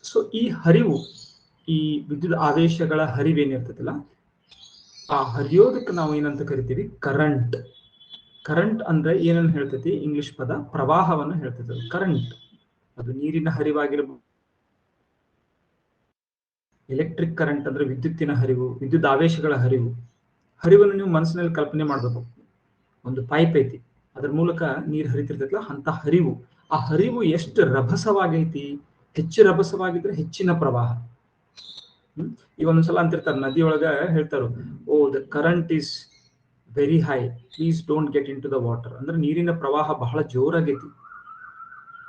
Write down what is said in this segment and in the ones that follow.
So ಈ ಹರಿವು, ಈ ವಿದ್ಯುತ್ ಆವೇಶಗಳ ಹರಿವೇನಿರ್ತೈತಲ್ಲ, ಆ ಹರಿಯೋದಕ್ಕೆ ನಾವು ಏನಂತ ಕರಿತೀವಿ? ಕರೆಂಟ್. ಕರೆಂಟ್ ಅಂದ್ರೆ ಏನನ್ನು ಹೇಳ್ತೈತಿ? ಇಂಗ್ಲಿಷ್ ಪದ ಪ್ರವಾಹವನ್ನು ಹೇಳ್ತೈತಿ. ಕರೆಂಟ್ ಅದು ನೀರಿನ ಹರಿವಾಗಿರ್ಬೋದು, ಎಲೆಕ್ಟ್ರಿಕ್ ಕರೆಂಟ್ ಅಂದ್ರೆ ವಿದ್ಯುತ್ತಿನ ಹರಿವು, ವಿದ್ಯುತ್ ಆವೇಶಗಳ ಹರಿವು. ಹರಿವನ್ನು ನೀವು ಮನಸ್ಸಿನಲ್ಲಿ ಕಲ್ಪನೆ ಮಾಡ್ಬೇಕು. ಒಂದು ಪೈಪ್ ಐತಿ, ಅದ್ರ ಮೂಲಕ ನೀರು ಹರಿತಿರ್ತೈತಲ್ಲ, ಅಂತ ಹರಿವು. ಆ ಹರಿವು ಎಷ್ಟು ರಭಸವಾಗೈತಿ? ಹೆಚ್ಚು ರಭಸವಾಗಿದ್ರೆ ಹೆಚ್ಚಿನ ಪ್ರವಾಹ. ಈಗ ಒಂದೊಂದ್ಸಲ ಅಂತಿರ್ತಾರೆ ನದಿಯೊಳಗ, ಹೇಳ್ತಾರ, oh the current is very high, please don't get in to the water. ಅಂದ್ರೆ ನೀರಿನ ಪ್ರವಾಹ ಬಹಳ ಜೋರಾಗೈತಿ,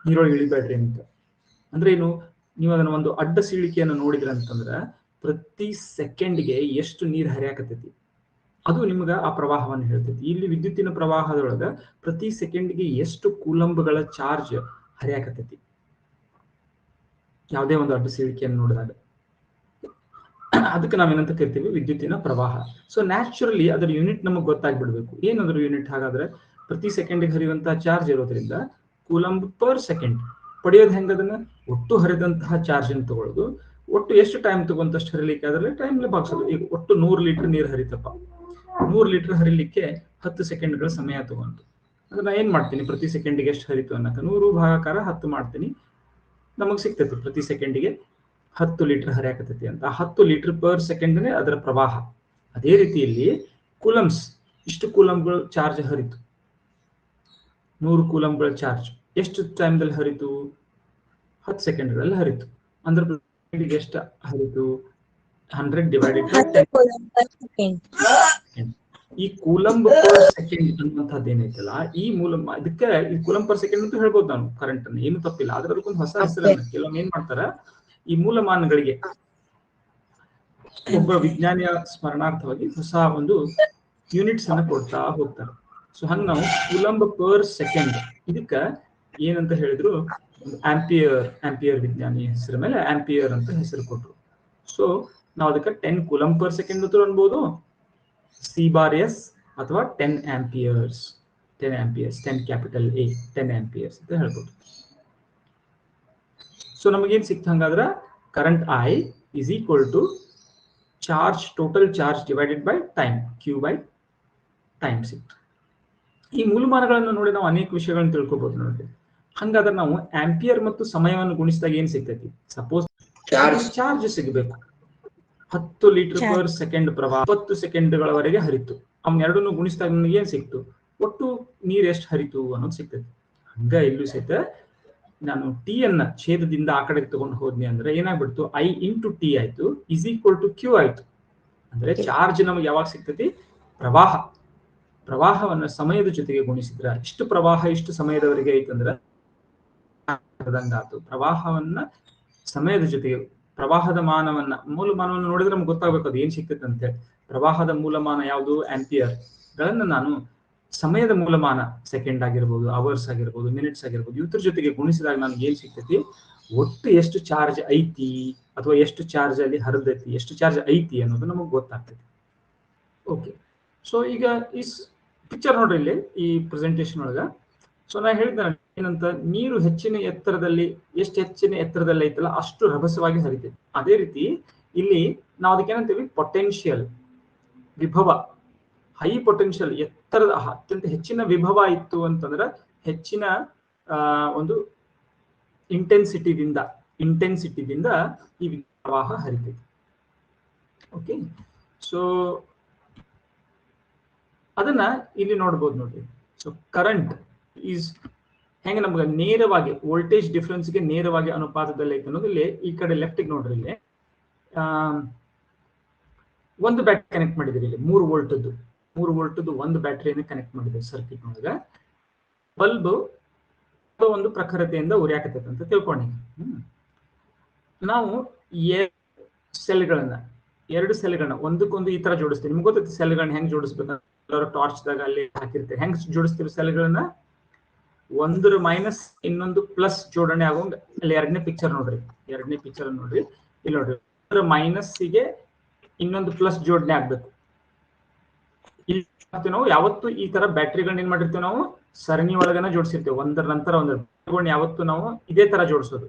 ನೀರೊಳಗೆ ಇಳಿಬೇಡ್ರಿ ಅಂತ. ಅಂದ್ರೆ ಏನು? ನೀವು ಅದನ್ನ ಒಂದು ಅಡ್ಡ ಸೀಳಿಕೆಯನ್ನು ನೋಡಿದ್ರೆ ಅಂತಂದ್ರೆ ಪ್ರತಿ ಸೆಕೆಂಡ್ಗೆ ಎಷ್ಟು ನೀರು ಹರಿಯಾಕತೈತಿ, ಅದು ನಿಮ್ಗ ಆ ಪ್ರವಾಹವನ್ನು ಹೇಳ್ತೈತಿ. ಇಲ್ಲಿ ವಿದ್ಯುತ್ತಿನ ಪ್ರವಾಹದೊಳಗ ಪ್ರತಿ ಸೆಕೆಂಡ್ಗೆ ಎಷ್ಟು ಕೂಲಂಬ್ಗಳ ಚಾರ್ಜ್ ಹರಿಯಾಕತೈತಿ, ಯಾವುದೇ ಒಂದು ಅಡ್ಡ ಸೀಳಿಕೆಯನ್ನು ನೋಡಿದಾಗ. ಅದಕ್ಕೆ ನಾವೇನಂತ ಕರಿತೀವಿ? ವಿದ್ಯುತ್ತಿನ ಪ್ರವಾಹ. ಸೊ ನ್ಯಾಚುರಲಿ ಅದರ ಯೂನಿಟ್ ನಮಗೆ ಗೊತ್ತಾಗ್ಬಿಡ್ಬೇಕು. ಏನದ್ರ ಯೂನಿಟ್? ಹಾಗಾದ್ರೆ ಪ್ರತಿ ಸೆಕೆಂಡ್ಗೆ ಹರಿಯುವಂತಹ ಚಾರ್ಜ್ ಇರೋದ್ರಿಂದ ಕೂಲಂಬ್ ಪರ್ ಸೆಕೆಂಡ್. ಪಡೆಯೋದು ಹೆಂಗ? ಅದನ್ನ ಒಟ್ಟು ಹರಿದಂತಹ ಚಾರ್ಜ್ ಅನ್ನು ತಗೊಳ್ಳೋದು, ಒಟ್ಟು ಎಷ್ಟು ಟೈಮ್ ತಗೊಂತಷ್ಟು ಹರಿಲಿಕ್ಕೆ ಅದರಲ್ಲಿ ಟೈಮ್ ಭಾಗಿಸೋದು. ಈಗ ಒಟ್ಟು 100 ಲೀಟರ್ ನೀರು ಹರಿತಪ್ಪ, 100 ಲೀಟರ್ ಹರಿಲಿಕ್ಕೆ 10 ಸೆಕೆಂಡ್ಗಳ ಸಮಯ ತಗೊಂಡು, ಅದನ್ನ ಏನ್ ಮಾಡ್ತೀನಿ? ಪ್ರತಿ ಸೆಕೆಂಡಿಗೆ ಎಷ್ಟು ಹರಿತು ಅನ್ನಕ 100 ಭಾಗಾಕಾರ 10 ಮಾಡ್ತೀನಿ, ನಮಗ್ ಸಿಗ್ತೈತಿ ಪ್ರತಿ ಸೆಕೆಂಡಿಗೆ 10 ಲೀಟರ್ ಹರಿಯಾಕತೈತಿ ಅಂತ. 10 ಲೀಟರ್ ಪರ್ ಸೆಕೆಂಡ್ನೇ ಅದರ ಪ್ರವಾಹ. ಅದೇ ರೀತಿಯಲ್ಲಿ ಕೂಲಂಬ್ಸ್, ಇಷ್ಟು ಕೂಲಂಬ್ಗಳು ಚಾರ್ಜ್ ಹರಿತು, 100 ಕೂಲಂಬ್ಗಳ ಚಾರ್ಜ್ ಎಷ್ಟು ಟೈಮ್ದಲ್ಲಿ ಹರಿತು? 10 ಸೆಕೆಂಡ್ಗಳಲ್ಲಿ ಹರಿತು. ಅಂದ್ರೆ ಎಷ್ಟು ಹರಿತು? 100 ಡಿವೈಡೆಡ್ ಬೈ 10. ಈ ಕೂಲಂಬ್ ಪರ್ ಸೆಕೆಂಡ್ ಅನ್ನುವಂಥದ್ದು ಏನೈತಲ್ಲ, ಈ ಇದಕ್ಕೆ ಈ ಕೂಲಂಬ್ ಪರ್ ಸೆಕೆಂಡ್ ಅಂತ ಹೇಳ್ಬೋದು ನಾನು ಕರೆಂಟ್ ಅನ್ನು, ಏನು ತಪ್ಪಿಲ್ಲ. ಆದ್ರೆ ಅದಕ್ಕೊಂದು ಹೊಸ ಹೆಸರನ್ನ ಕೆಲವೊಮ್ಮೆ ಏನ್ ಮಾಡ್ತಾರ, ಈ ಮೂಲಮಾನಗಳಿಗೆ ಒಬ್ಬ ವಿಜ್ಞಾನಿಯ ಸ್ಮರಣಾರ್ಥವಾಗಿ ಹೊಸ ಒಂದು ಯೂನಿಟ್ಸ್ ಅನ್ನ ಕೊಡ್ತಾ ಹೋಗ್ತಾರೆ. ಸೊ ಹಂಗ ನಾವು ಕೂಲಂಬ್ ಪರ್ ಸೆಕೆಂಡ್ ಇದಕ್ಕ ಏನಂತ ಹೇಳಿದ್ರು? ಆಂಪಿಯರ್ ವಿಜ್ಞಾನಿ ಹೆಸರ ಮೇಲೆ ಆಂಪಿಯರ್ ಅಂತ ಹೆಸರು ಕೊಟ್ರು. ಸೊ ನಾವು ಅದಕ್ಕೆ 10 ಕೂಲಂಬ್ ಪರ್ ಸೆಕೆಂಡ್ ಅಂತ ಅನ್ಬೋದು, C/S, ಅಥವಾ 10 ಆಂಪಿಯರ್ಸ್, 10 ಕ್ಯಾಪಿಟಲ್ A, 10 ಆಂಪಿಯರ್ಸ್ ಅಂತ ಹೇಳ್ಬೋದು. ಸೊ ನಮಗೇನ್ ಸಿಕ್ತ? ಹಂಗಾದ್ರೆ current I is equal to charge, total charge divided by time, Q/time ಸಿಕ್ತು. ಈ ಮೂಲಮಾನಗಳನ್ನು ನೋಡಿ ನಾವು ಅನೇಕ ವಿಷಯಗಳನ್ನು ತಿಳ್ಕೊಬಹುದು ನೋಡಿ. ಹಂಗಾದ್ರೆ ನಾವು ಆಂಪಿಯರ್ ಮತ್ತು ಸಮಯವನ್ನು ಗುಣಿಸಿದಾಗ ಏನ್ ಸಿಗ್ತೈತಿ? ಸಪೋಸ್ ಚಾರ್ಜ್ ಸಿಗಬೇಕು, 10 ಲೀಟರ್ ಪರ್ ಸೆಕೆಂಡ್ ಪ್ರವಾಹ 20 ಸೆಕೆಂಡ್ಗಳವರೆಗೆ ಹರಿತು. ಅವ್ನ ಎರಡನ್ನು ಗುಣಿಸಿದಾಗ ನಮ್ಗೆ ಏನ್ ಸಿಕ್ತು? ಒಟ್ಟು ನೀರ್ ಎಷ್ಟು ಹರಿತು ಅನ್ನೋದು ಸಿಗ್ತೈತಿ. ಹಂಗ ಇಲ್ಲೂ ಸಹಿತ ನಾನು ಟಿ ಅನ್ನ ಛೇದದಿಂದ ಆ ಕಡೆಗೆ ತಗೊಂಡು ಹೋದ್ನಿ ಅಂದ್ರೆ ಏನಾಗ್ಬಿಡ್ತು? I into T ಆಯ್ತು, is equal to Q ಆಯ್ತು. ಅಂದ್ರೆ ಚಾರ್ಜ್ ನಮಗೆ ಯಾವಾಗ ಸಿಗ್ತೈತಿ? ಪ್ರವಾಹವನ್ನ ಸಮಯದ ಜೊತೆಗೆ ಗುಣಿಸಿದ್ರ, ಇಷ್ಟು ಪ್ರವಾಹ ಇಷ್ಟು ಸಮಯದವರೆಗೆ ಐತಂದ್ರ ಪ್ರವಾಹವನ್ನ ಸಮಯದ ಜೊತೆಗೆ, ಪ್ರವಾಹದ ಮಾನವನ್ನ, ಮೂಲಮಾನವನ್ನು ನೋಡಿದ್ರೆ ನಮ್ಗೆ ಗೊತ್ತಾಗಬೇಕು ಅದು ಏನ್ ಸಿಗ್ತೈತೆ ಅಂತ ಹೇಳಿ. ಪ್ರವಾಹದ ಮೂಲಮಾನ ಯಾವುದು? ಆಂಪಿಯರ್ ಗಳನ್ನ ನಾನು ಸಮಯದ ಮೂಲಮಾನ, ಸೆಕೆಂಡ್ ಆಗಿರ್ಬೋದು, ಅವರ್ಸ್ ಆಗಿರ್ಬೋದು, ಮಿನಿಟ್ಸ್ ಆಗಿರ್ಬೋದು, ಇವ್ರ ಜೊತೆಗೆ ಗುಣಿಸಿದಾಗ ನನ್ಗೆ ಏನ್ ಸಿಗ್ತೈತಿ? ಒಟ್ಟು ಎಷ್ಟು ಚಾರ್ಜ್ ಐತಿ ಅಥವಾ ಎಷ್ಟು ಚಾರ್ಜ್ ಅಲ್ಲಿ ಹರಿದೈತಿ, ಎಷ್ಟು ಚಾರ್ಜ್ ಐತಿ ಅನ್ನೋದು ನಮಗೆ ಗೊತ್ತಾಗ್ತೈತಿ. ಓಕೆ, ಸೊ ಈಗ ಈ ಪಿಕ್ಚರ್ ನೋಡ್ರಿ ಇಲ್ಲಿ ಈ ಪ್ರೆಸೆಂಟೇಶನ್ ಒಳಗ. ಸೊ ನಾ ಹೇಳಿದ್ದೆ ಏನಂತ, ನೀರು ಹೆಚ್ಚಿನ ಎತ್ತರದಲ್ಲಿ, ಎಷ್ಟು ಹೆಚ್ಚಿನ ಎತ್ತರದಲ್ಲಿ ಐತಲ್ಲ ಅಷ್ಟು ರಭಸವಾಗಿ ಹರಿತೈತಿ. ಅದೇ ರೀತಿ ಇಲ್ಲಿ ನಾವು ಅದಕ್ಕೆ ಏನಂತೀವಿ? ಪೊಟೆನ್ಶಿಯಲ್, ವಿಭವ, ಹೈ ಪೊಟೆನ್ಶಿಯಲ್, ಎತ್ತರದ ಅತ್ಯಂತ ಹೆಚ್ಚಿನ ವಿಭವ ಇತ್ತು ಅಂತಂದ್ರೆ ಹೆಚ್ಚಿನ ಒಂದು ಇಂಟೆನ್ಸಿಟಿದಿಂದ ಈ ಪ್ರವಾಹ ಹರಿತೈತಿ. ಓಕೆ, ಸೊ ಅದನ್ನ ಇಲ್ಲಿ ನೋಡ್ಬೋದು ನೋಡ್ರಿ. ಸೊ ಕರೆಂಟ್ ಈಸ್ ಹೆಂಗೆ ನಮ್ಗೆ ನೇರವಾಗಿ ವೋಲ್ಟೇಜ್ ಡಿಫ್ರೆನ್ಸ್ಗೆ ನೇರವಾಗಿ ಅನುಪಾತದಲ್ಲಿ ಐತೆ ಅನ್ನೋದು ಇಲ್ಲಿ ಈ ಕಡೆ ಲೆಫ್ಟಿಗೆ ನೋಡ್ರಿ. ಇಲ್ಲಿ ಒಂದು ಬ್ಯಾಟ್ರಿ ಕನೆಕ್ಟ್ ಮಾಡಿದಿರಿ, ಇಲ್ಲಿ 3 ವೋಲ್ಟದ್ದು ಒಂದು ಬ್ಯಾಟ್ರಿಯನ್ನು ಕನೆಕ್ಟ್ ಮಾಡಿದೆ ಸರ್ಕ್ಯೂಟ್ ನೊಳಗೆ. ಬಲ್ಬ್ ಒಂದು ಪ್ರಖರತೆಯಿಂದ ಉರಿಯಾಕತೈತೆ ಅಂತ ತಿಳ್ಕೊಂಡಿ. ನಾವು ಎರಡು ಸೆಲ್ಗಳನ್ನ ಒಂದಕ್ಕೊಂದು ಈ ತರ ಜೋಡಿಸ್ತೀವಿ. ನಿಮ್ಗೆ ಗೊತ್ತೈತಿ ಸೆಲ್ಗಳನ್ನ ಹೆಂಗ್ ಜೋಡಿಸ್ಬೇಕು? ಟಾರ್ಚ್ ದಾಗ ಅಲ್ಲಿ ಹಾಕಿರ್ತೀವಿ. ಹೆಂಗ್ ಜೋಡಿಸ್ತೀವಿ ಸೆಲ್ಗಳನ್ನ? ಒಂದರ ಮೈನಸ್ ಇನ್ನೊಂದು ಪ್ಲಸ್ ಜೋಡಣೆ ಆಗೋಂಗ. ಅಲ್ಲಿ ಎರಡನೇ ಪಿಕ್ಚರ್ ನೋಡ್ರಿ, ಇಲ್ಲಿ ನೋಡ್ರಿ, ಒಂದರ ಮೈನಸ್ಸಿಗೆ ಇನ್ನೊಂದು ಪ್ಲಸ್ ಜೋಡಣೆ ಆಗ್ಬೇಕು. ಇಲ್ಲಿ ನಾವು ಯಾವತ್ತು ಈ ತರ ಬ್ಯಾಟ್ರಿಗಳನ್ನ ಏನ್ ಮಾಡಿರ್ತೀವಿ? ನಾವು ಸರಣಿ ಒಳಗನ ಜೋಡಿಸಿರ್ತೇವೆ, ಒಂದರ ನಂತರ ಒಂದರ. ಯಾವತ್ತು ನಾವು ಇದೇ ತರ ಜೋಡಿಸೋದು.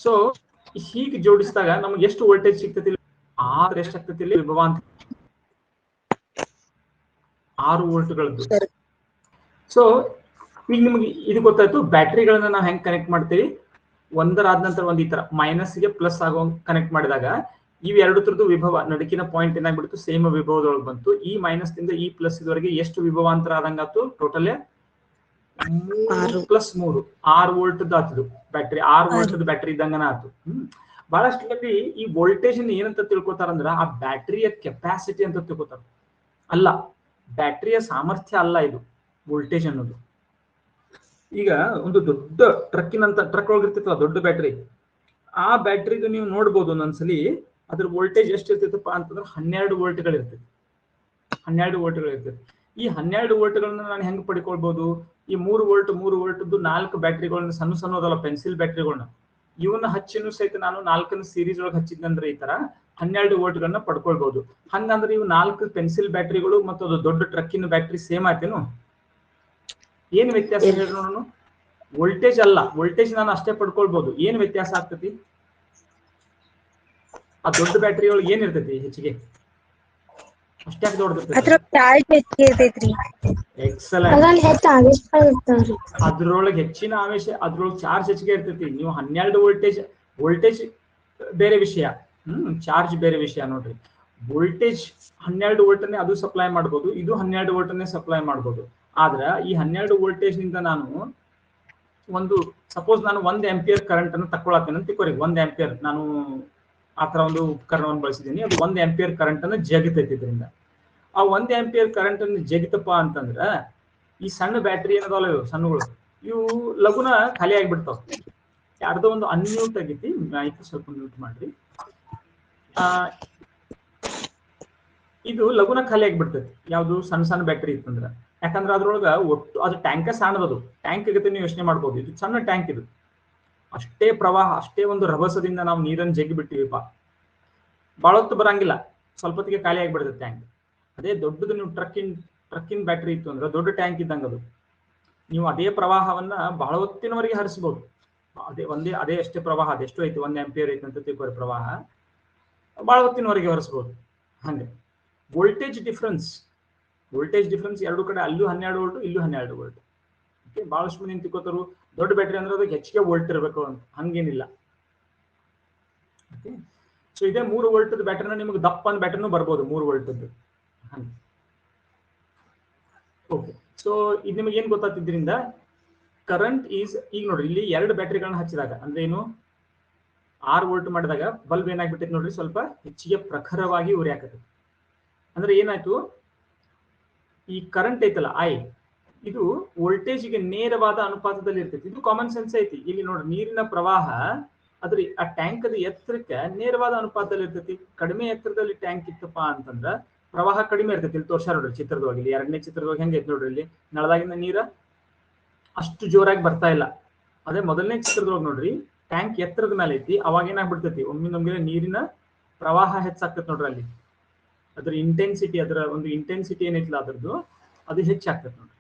ಸೊ ಹೀಗೆ ಜೋಡಿಸಿದಾಗ ನಮ್ಗೆ ಎಷ್ಟು ವೋಲ್ಟೇಜ್ ಸಿಗ್ತತಿ? ಆದ್ರೆ ಎಷ್ಟಾಗ್ತತಿ ಇಲ್ಲಿ ವಿಭವ ಅಂತ 6 ವೋಲ್ಟ್ಗಳದ್ದು. ಸೊ ಈಗ ನಿಮ್ಗೆ ಇದು ಗೊತ್ತಾಯ್ತು. ಬ್ಯಾಟ್ರಿಗಳನ್ನ ನಾವು ಹೆಂಗ್ ಕನೆಕ್ಟ್ ಮಾಡ್ತೀವಿ? ಒಂದರಾದ ನಂತರ ಒಂದ್ ಈ ತರ ಮೈನಸ್ಗೆ ಪ್ಲಸ್ ಆಗೋ ಕನೆಕ್ಟ್ ಮಾಡಿದಾಗ ಇವ್ ಎರಡು ತರದ್ದು ವಿಭವ ನಡುಕಿನ ಪಾಯಿಂಟ್ ಏನಾಗ್ಬಿಡ್ತು? ಸೇಮ್ ವಿಭವದೊಳಗೆ ಬಂತು. ಈ ಮೈನಸ್ ಇಂದ ಈ ಪ್ಲಸ್ ಇದುವರೆಗೆ ಎಷ್ಟು ವಿಭವಾಂತರ ಆದಂಗಾತು? ಟೋಟಲ್ 3 + 3 6 ವೋಲ್ಟ್ ಆತದು ಬ್ಯಾಟ್ರಿ. 6 ವೋಲ್ಟ್ ಬ್ಯಾಟ್ರಿ ಇದ್ದಂಗನ ಆತು. ಬಹಳಷ್ಟು ಮಂದಿ ಈ ವೋಲ್ಟೇಜ್ ಏನಂತ ತಿಳ್ಕೊತಾರಂದ್ರ ಆ ಬ್ಯಾಟ್ರಿಯ ಕೆಪಾಸಿಟಿ ಅಂತ ತಿಳ್ಕೊತಾರ. ಅಲ್ಲ, ಬ್ಯಾಟ್ರಿಯ ಸಾಮರ್ಥ್ಯ ಅಲ್ಲ ಇದು ವೋಲ್ಟೇಜ್ ಅನ್ನೋದು. ಈಗ ಒಂದು ದೊಡ್ಡ ಟ್ರಕ್ ಒಳಗಿರ್ತೈತಲ್ಲ ದೊಡ್ಡ ಬ್ಯಾಟ್ರಿ, ಆ ಬ್ಯಾಟ್ರಿದು ನೀವು ನೋಡ್ಬೋದು ಒಂದೊಂದ್ಸಲಿ ಅದ್ರ ವೋಲ್ಟೇಜ್ ಎಷ್ಟು ಇರ್ತೈತಪ್ಪ ಅಂತಂದ್ರೆ 12 ವೋಲ್ಟ್ಗಳು ಇರ್ತೈತಿ. 12 ವೋಲ್ಟ್ಗಳು ಇರ್ತೈತಿ. ಈ 12 ವೋಲ್ಟ್ಗಳನ್ನ ನಾನು ಹೆಂಗ್ ಪಡ್ಕೊಳ್ಬಹುದು? ಈ 3 ವೋಲ್ಟ್ 4 ಬ್ಯಾಟ್ರಿಗಳನ್ನ ಸಣ್ಣ ಸಣ್ಣದಲ್ಲ ಪೆನ್ಸಿಲ್ ಬ್ಯಾಟ್ರಿಗಳನ್ನ ಇವನ್ನ ಹಚ್ಚಿನೂ ಸಹಿತ ನಾನು 4 ಸೀರೀಸ್ ಒಳಗೆ ಹಚ್ಚಿದ್ನಂದ್ರೆ ಈ ತರ 12 ವೋಲ್ಟ್ಗಳನ್ನ ಪಡ್ಕೊಳ್ಬಹುದು. ಹಂಗಂದ್ರೆ ಇವು 4 ಪೆನ್ಸಿಲ್ ಬ್ಯಾಟ್ರಿಗಳು ಮತ್ತು ಅದು ದೊಡ್ಡ ಟ್ರಕ್ಕಿನ ಬ್ಯಾಟ್ರಿ ಸೇಮ್ ಆಯ್ತೇನು? ಏನ್ ವ್ಯತ್ಯಾಸ ಹೇಳಿ ನೋಡೋಣ. ವೋಲ್ಟೇಜ್ ಅಲ್ಲ, ವೋಲ್ಟೇಜ್ ನಾನು ಅಷ್ಟೇ ಪಡ್ಕೊಳ್ಬಹುದು. ಏನ್ ವ್ಯತ್ಯಾಸ ಆಗ್ತತಿ? ಆ ದೊಡ್ಡ ಬ್ಯಾಟ್ರಿ ಒಳಗೆ ಏನ್ ಇರ್ತೈತಿ? ಹೆಚ್ಚಿಗೆ ಅಷ್ಟೇ ಅದ್ರೊಳಗೆ ಹೆಚ್ಚಿನ ಆವೇಶ, ಅದ್ರೊಳಗೆ ಚಾರ್ಜ್ ಹೆಚ್ಚಿಗೆ ಇರ್ತೈತಿ. ನೀವು 12 ವೋಲ್ಟೇಜ್ ಬೇರೆ ವಿಷಯ, ಚಾರ್ಜ್ ಬೇರೆ ವಿಷಯ. ನೋಡ್ರಿ, ವೋಲ್ಟೇಜ್ 12 ವೋಲ್ಟನ್ನೇ ಅದು ಸಪ್ಲೈ ಮಾಡ್ಬೋದು, ಇದು 12 ವೋಲ್ಟನ್ನೇ ಸಪ್ಲೈ ಮಾಡ್ಬೋದು. ಆದ್ರ ಈ 12 ವೋಲ್ಟೇಜ್ ನಿಂದ ನಾನು ಒಂದು ಸಪೋಸ್ ನಾನು 1 ಆಂಪಿಯರ್ ಕರೆಂಟ್ ಅನ್ನು ತಕ್ಕೊಳತ್ತೇನೆ ಅಂತ ತಿಳ್ಕೊರಿ. 1 ಆಂಪಿಯರ್ ನಾನು ಆತರ ಒಂದು ಉಪಕರಣವನ್ನು ಬಳಸಿದ್ದೀನಿ. ಅದು 1 ಆಂಪಿಯರ್ ಕರೆಂಟ್ ಅನ್ನು ಜಗಿತೈತಿ. ಇದರಿಂದ ಆ 1 ಆಂಪಿಯರ್ ಕರೆಂಟ್ ಅನ್ನು ಜಗಿತಪ್ಪ ಅಂತಂದ್ರ ಈ ಸಣ್ಣ ಬ್ಯಾಟ್ರಿ ಏನದಾವಲ್ಲ ಇವು ಸಣ್ಣಗಳು, ಇವು ಲಗುನ ಖಾಲಿ ಆಗಿಬಿಡ್ತಾವ. ಯಾರ್ದೋ ಒಂದು ಅನ್ಮ್ಯೂಟ್ ಆಗೈತಿ, ಸ್ವಲ್ಪ ಮ್ಯೂಟ್ ಮಾಡ್ರಿ. ಇದು ಲಗುನ ಖಾಲಿ ಆಗಿಬಿಡ್ತೈತಿ. ಯಾವ್ದು ಸಣ್ಣ ಬ್ಯಾಟ್ರಿ ಇತ್ತಂದ್ರ. ಯಾಕಂದ್ರೆ ಅದ್ರೊಳಗ ಒಟ್ಟು ಅದು ಟ್ಯಾಂಕ ಸಣ್ಣದದು. ಟ್ಯಾಂಕ್ ಆಗತ್ತೆ ನೀವು ಯೋಚನೆ ಮಾಡ್ಬೋದು. ಇದು ಸಣ್ಣ ಟ್ಯಾಂಕ್. ಇದು ಅಷ್ಟೇ ಪ್ರವಾಹ, ಅಷ್ಟೇ ಒಂದು ರಭಸದಿಂದ ನಾವು ನೀರನ್ನು ಜಗ್ಗಿ ಬಿಟ್ಟಿವಿಪ್ಪ, ಬಾಳ ಹೊತ್ತು ಬರಂಗಿಲ್ಲ, ಸ್ವಲ್ಪ ಹೊತ್ತಿಗೆ ಖಾಲಿ ಆಗಿಬಿಡ್ತದೆ ಟ್ಯಾಂಕ್. ಅದೇ ದೊಡ್ಡದು ನೀವು ಟ್ರಕ್ಕಿನ್ ಬ್ಯಾಟ್ರಿ ಇತ್ತು ಅಂದ್ರೆ ದೊಡ್ಡ ಟ್ಯಾಂಕ್ ಇದ್ದಂಗ ಅದು. ನೀವು ಅದೇ ಪ್ರವಾಹವನ್ನ ಬಹಳ ಹೊತ್ತಿನವರೆಗೆ ಹರಿಸಬಹುದು. ಅದೇ ಅಷ್ಟೇ ಪ್ರವಾಹ, ಅದೆಷ್ಟು ಐತಿ 1 ಆಂಪಿಯರ್ ಐತಿ ಅಂತ ತಿಳ್ಕೊರಿ ಪ್ರವಾಹ, ಬಹಳ ಹೊತ್ತಿನವರೆಗೆ ಹರಿಸಬಹುದು. ಹಂಗೆ ವೋಲ್ಟೇಜ್ ಡಿಫ್ರೆನ್ಸ್ ಎರಡು ಕಡೆ, ಅಲ್ಲೂ 12 ವೋಲ್ಟ್, ಇಲ್ಲೂ 12 ವೋಲ್ಟ್. ಓಕೆ, ಬಹಳಷ್ಟು ಮಂದಿ ತಿಳ್ಕೊತಾರು ದೊಡ್ಡ ಬ್ಯಾಟ್ರಿ ಅಂದ್ರೆ ಅದಕ್ಕೆ ಹೆಚ್ಚಿಗೆ ವೋಲ್ಟ್ ಇರಬೇಕು ಅಂತ. ಹಂಗೇನಿಲ್ಲ. ಓಕೆ, ಸೊ ಇದೇ 3 ವೋಲ್ಟ್ ಬ್ಯಾಟ್ರಿನ ನಿಮ್ಗೆ ದಪ್ಪ ಅಂದ್ ಬ್ಯಾಟ್ರಿನೂ ಬರ್ಬೋದು 3 ವೋಲ್ಟ್. ಹಂಗೆ. ಓಕೆ, ಸೊ ಇದು ನಿಮಗೆ ಏನ್ ಗೊತ್ತಾಗ್ತಿದ್ರಿಂದ ಕರೆಂಟ್ ಈಸ್, ಈಗ ನೋಡ್ರಿ ಇಲ್ಲಿ 2 ಬ್ಯಾಟ್ರಿಗಳನ್ನ ಹಚ್ಚಿದಾಗ ಅಂದ್ರೆ ಏನು 6 ವೋಲ್ಟ್ ಮಾಡಿದಾಗ ಬಲ್ಬ್ ಏನಾಗ್ಬಿಟ್ಟೈತಿ ನೋಡ್ರಿ, ಸ್ವಲ್ಪ ಹೆಚ್ಚಿಗೆ ಪ್ರಖರವಾಗಿ ಉರಿಯಾಕತ್ತೈತಿ. ಅಂದ್ರೆ ಏನಾಯ್ತು, ಈ ಕರೆಂಟ್ ಐತಲ್ಲ ಇದು ವೋಲ್ಟೇಜ್ಗೆ ನೇರವಾದ ಅನುಪಾತದಲ್ಲಿ ಇರ್ತೈತಿ. ಇದು ಕಾಮನ್ ಸೆನ್ಸ್ ಐತಿ. ಇಲ್ಲಿ ನೋಡ್ರಿ, ನೀರಿನ ಪ್ರವಾಹ ಅದ್ರ ಆ ಟ್ಯಾಂಕ್ ಅದ ಎತ್ತರಕ್ಕೆ ನೇರವಾದ ಅನುಪಾತದಲ್ಲಿ ಇರ್ತೈತಿ. ಕಡಿಮೆ ಎತ್ತರದಲ್ಲಿ ಟ್ಯಾಂಕ್ ಇತ್ತಪ್ಪ ಅಂತಂದ್ರ ಪ್ರವಾಹ ಕಡಿಮೆ ಇರ್ತೈತಿ. ಇಲ್ಲಿ ತೋರ್ಸಾರ ನೋಡ್ರಿ ಚಿತ್ರದೊಳಗೆ, ಇಲ್ಲಿ 2ನೇ ಚಿತ್ರದೊಳಗೆ ಹೆಂಗೆ ಐತಿ ನೋಡ್ರಿ, ಇಲ್ಲಿ ನಳದಾಗಿನ ನೀರ ಅಷ್ಟು ಜೋರಾಗಿ ಬರ್ತಾ ಇಲ್ಲ. ಅದೇ ಮೊದಲನೇ ಚಿತ್ರದೊಳಗೆ ನೋಡ್ರಿ, ಟ್ಯಾಂಕ್ ಎತ್ತರದ ಮೇಲೆ ಐತಿ, ಅವಾಗ ಏನಾಗ್ಬಿಡ್ತೈತಿ ಒಮ್ಮೆ ನೀರಿನ ಪ್ರವಾಹ ಹೆಚ್ಚಾಗ್ತೈತಿ ನೋಡ್ರಿ. ಅಲ್ಲಿ ಅದ್ರ ಇಂಟೆನ್ಸಿಟಿ, ಅದರ ಒಂದು ಇಂಟೆನ್ಸಿಟಿ ಏನೈತಿಲ್ಲ ಅದ್ರದ್ದು, ಅದು ಹೆಚ್ಚಾಗ್ತೈತಿ ನೋಡ್ರಿ.